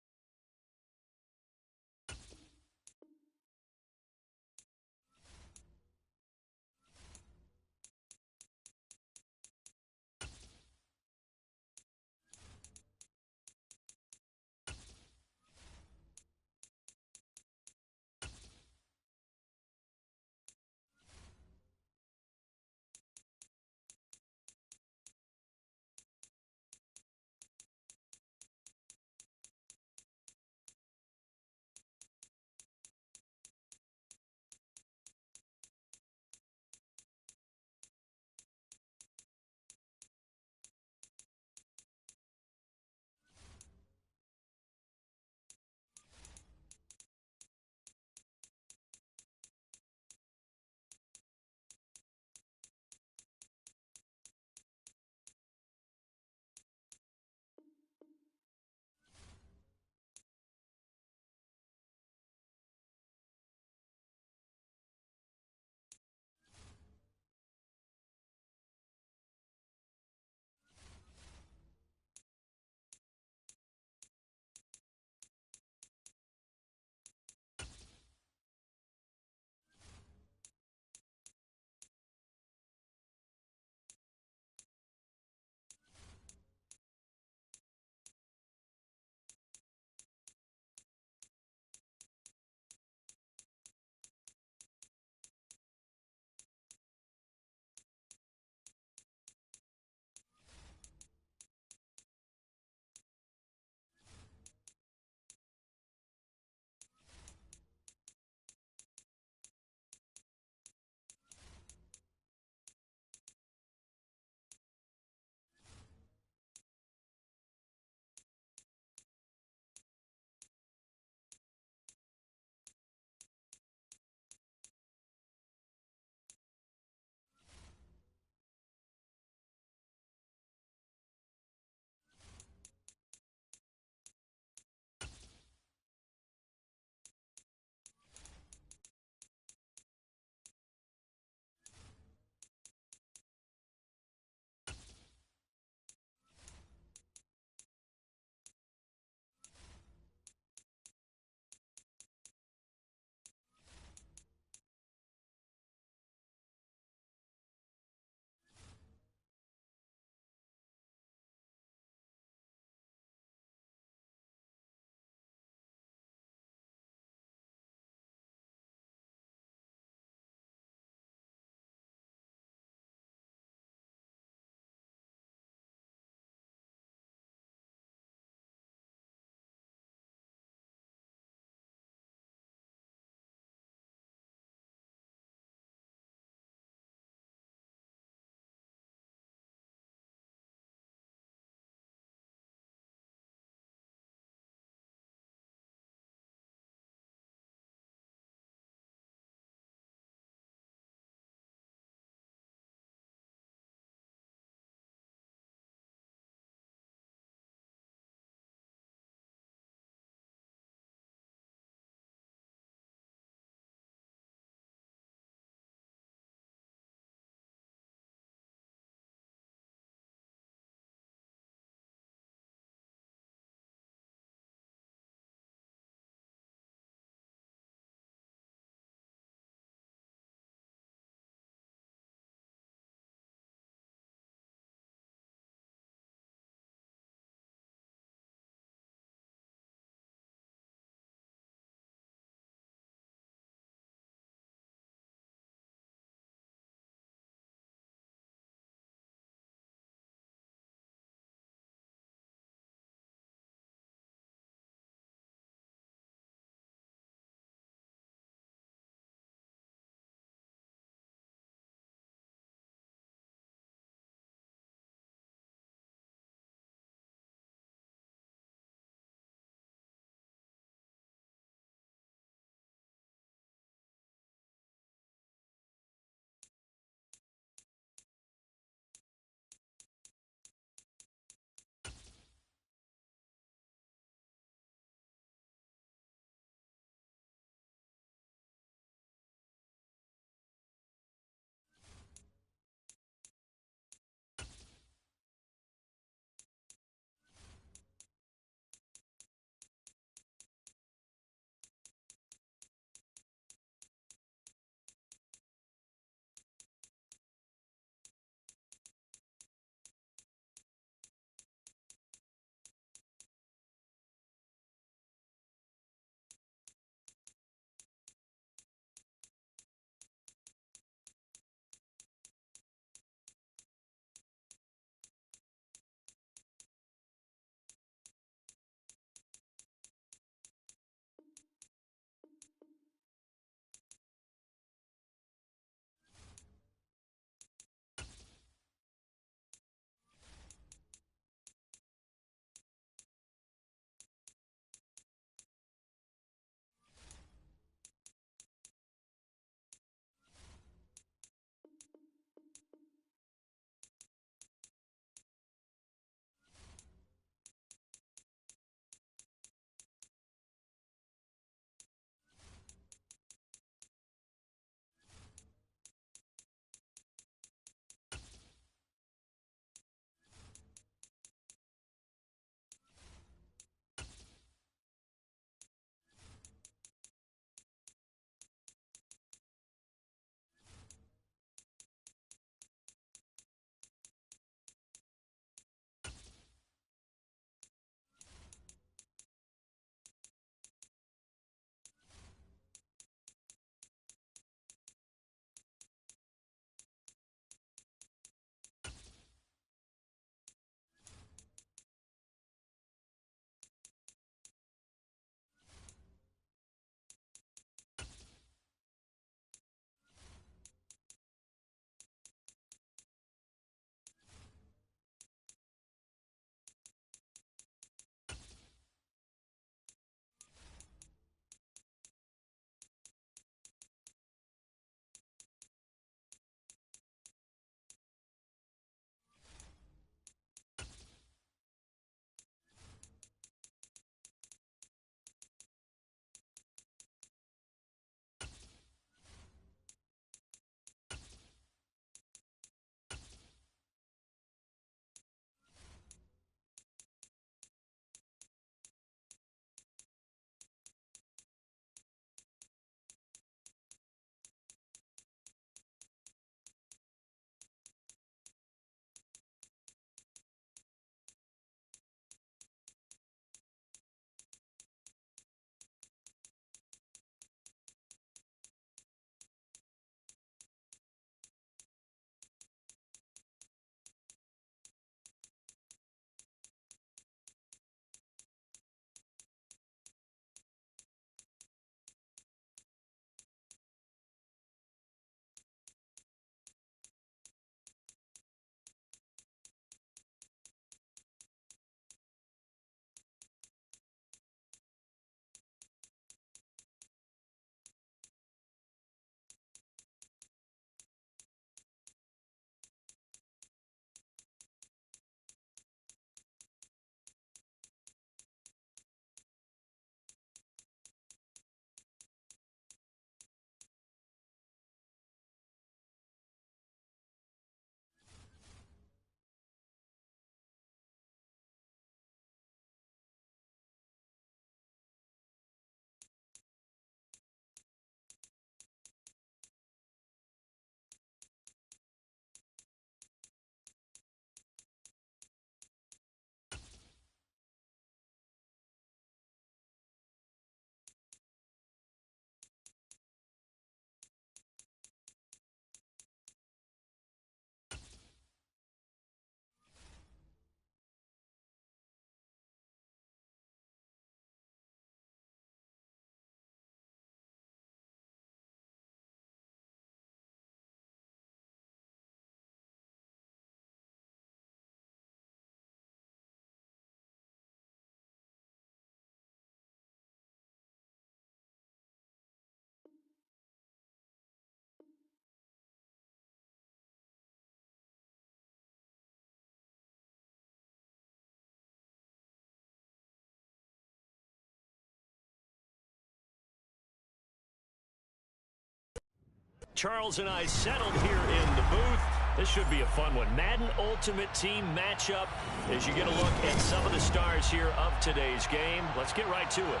Charles and I settled here in the booth. This should be a fun one. Madden Ultimate Team matchup as you get a look at some of the stars here of today's game. Let's get right to it.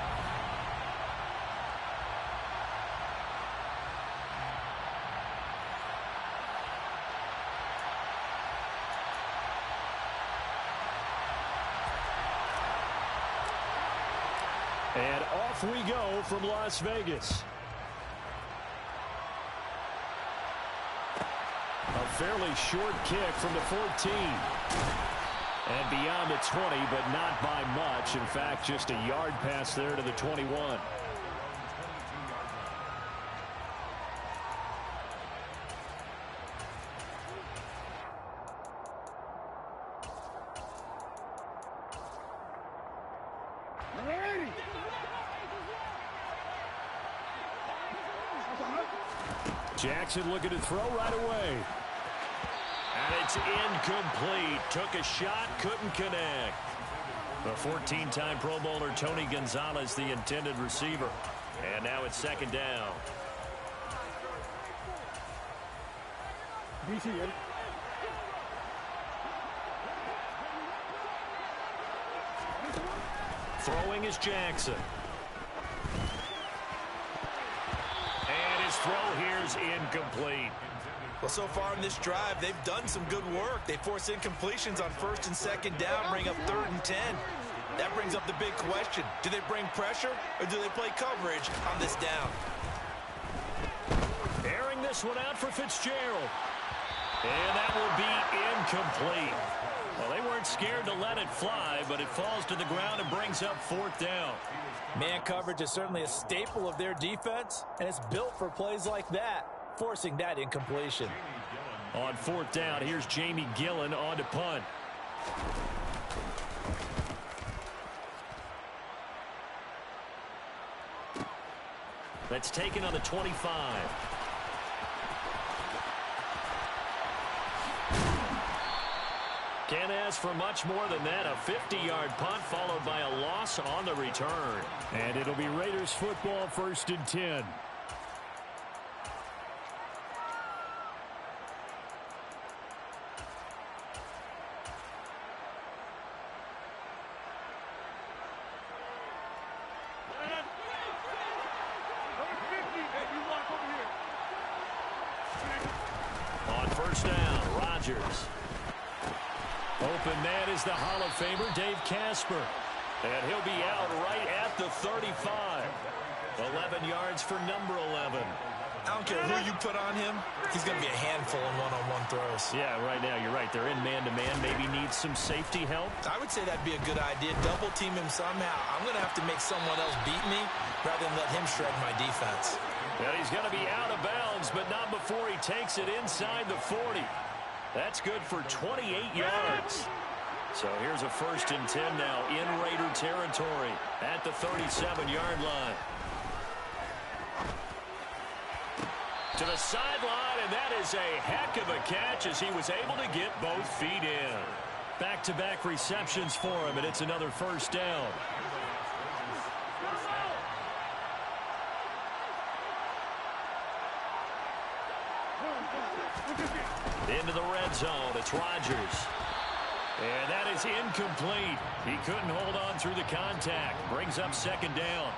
And off we go from Las Vegas. A fairly short kick from the 14. And beyond the 20, but not by much. In fact, just a yard pass there to the 21. Jackson looking to throw right away. And it's incomplete. Took a shot, couldn't connect. The 14-time Pro Bowler Tony Gonzalez, the intended receiver. And now it's second down. Throwing is Jackson. And his throw here is incomplete. Well, so far in this drive, they've done some good work. They force incompletions on first and second down, bring up 3rd and 10. That brings up the big question. Do they bring pressure or do they play coverage on this down? Airing this one out for Fitzgerald. And that will be incomplete. Well, they weren't scared to let it fly, but it falls to the ground and brings up 4th down. Man coverage is certainly a staple of their defense, and it's built for plays like that, forcing that incompletion. On 4th down, here's Jamie Gillen on to punt. That's taken on the 25. Can't ask for much more than that. A 50-yard punt followed by a loss on the return. And it'll be Raiders football, 1st and 10. On 1st down, Rodgers. Open man is the Hall of Famer, Dave Casper. And he'll be out right at the 35. 11 yards for number 11. I don't care who you put on him. He's going to be a handful in one-on-one throws. Yeah, right now, you're right. They're in man-to-man. Maybe needs some safety help. I would say that'd be a good idea. Double team him somehow. I'm going to have to make someone else beat me rather than let him shred my defense. And he's going to be out of bounds, but not before he takes it inside the 40. That's good for 28 yards. So here's a 1st and 10 now in Raider territory at the 37-yard line. To the sideline, and that is a heck of a catch as he was able to get both feet in. Back-to-back receptions for him, and it's another 1st down. Into the red zone, it's Rodgers. And that is incomplete. He couldn't hold on through the contact. Brings up 2nd down.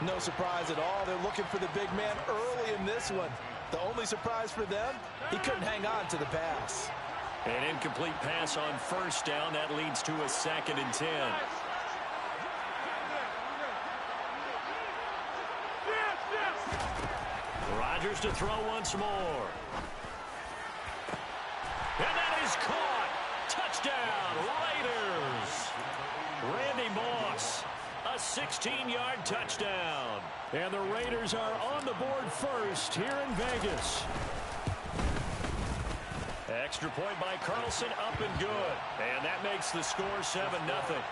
No surprise at all. They're looking for the big man early in this one. The only surprise for them, he couldn't hang on to the pass. An incomplete pass on 1st down. That leads to a 2nd and 10. Rodgers to throw once more. And that is caught. Touchdown, Raiders. Randy Moss, a 16-yard touchdown. And the Raiders are on the board first here in Vegas. Extra point by Carlson, up and good. And that makes the score 7-0.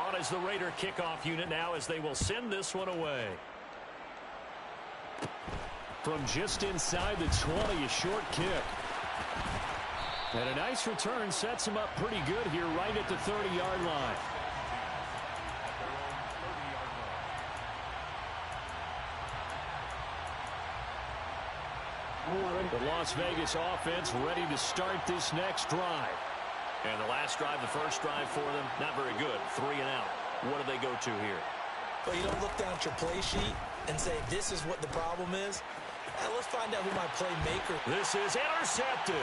On as the Raider kickoff unit now as they will send this one away. From just inside the 20, a short kick. And a nice return sets him up pretty good here right at the 30-yard line. The Las Vegas offense ready to start this next drive. And the last drive, the first drive for them, not very good. 3 and out. What do they go to here? Well, you don't look down at your play sheet and say, this is what the problem is. Let's find out who my playmaker. This is intercepted.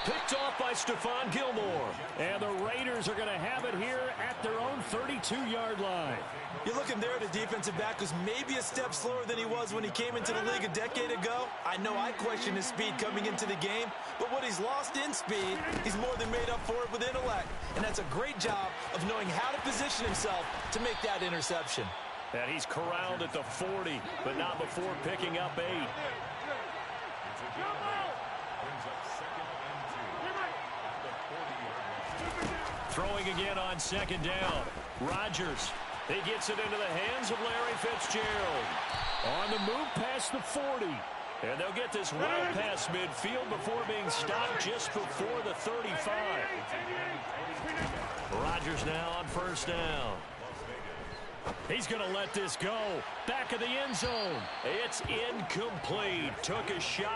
Picked off by Stephon Gilmore. And the Raiders are going to have it here at their own 32-yard line. You're looking there at a defensive back who's maybe a step slower than he was when he came into the league a decade ago. I know I questioned his speed coming into the game, but what he's lost in speed, he's more than made up for it with intellect. And that's a great job of knowing how to position himself to make that interception. And he's corralled at the 40, but not before picking up 8. Throwing again on second down. Rodgers. He gets it into the hands of Larry Fitzgerald. On the move past the 40. And they'll get this well past midfield before being stopped just before the 35. Rodgers now on first down. He's going to let this go. Back of the end zone. It's incomplete. Took a shot.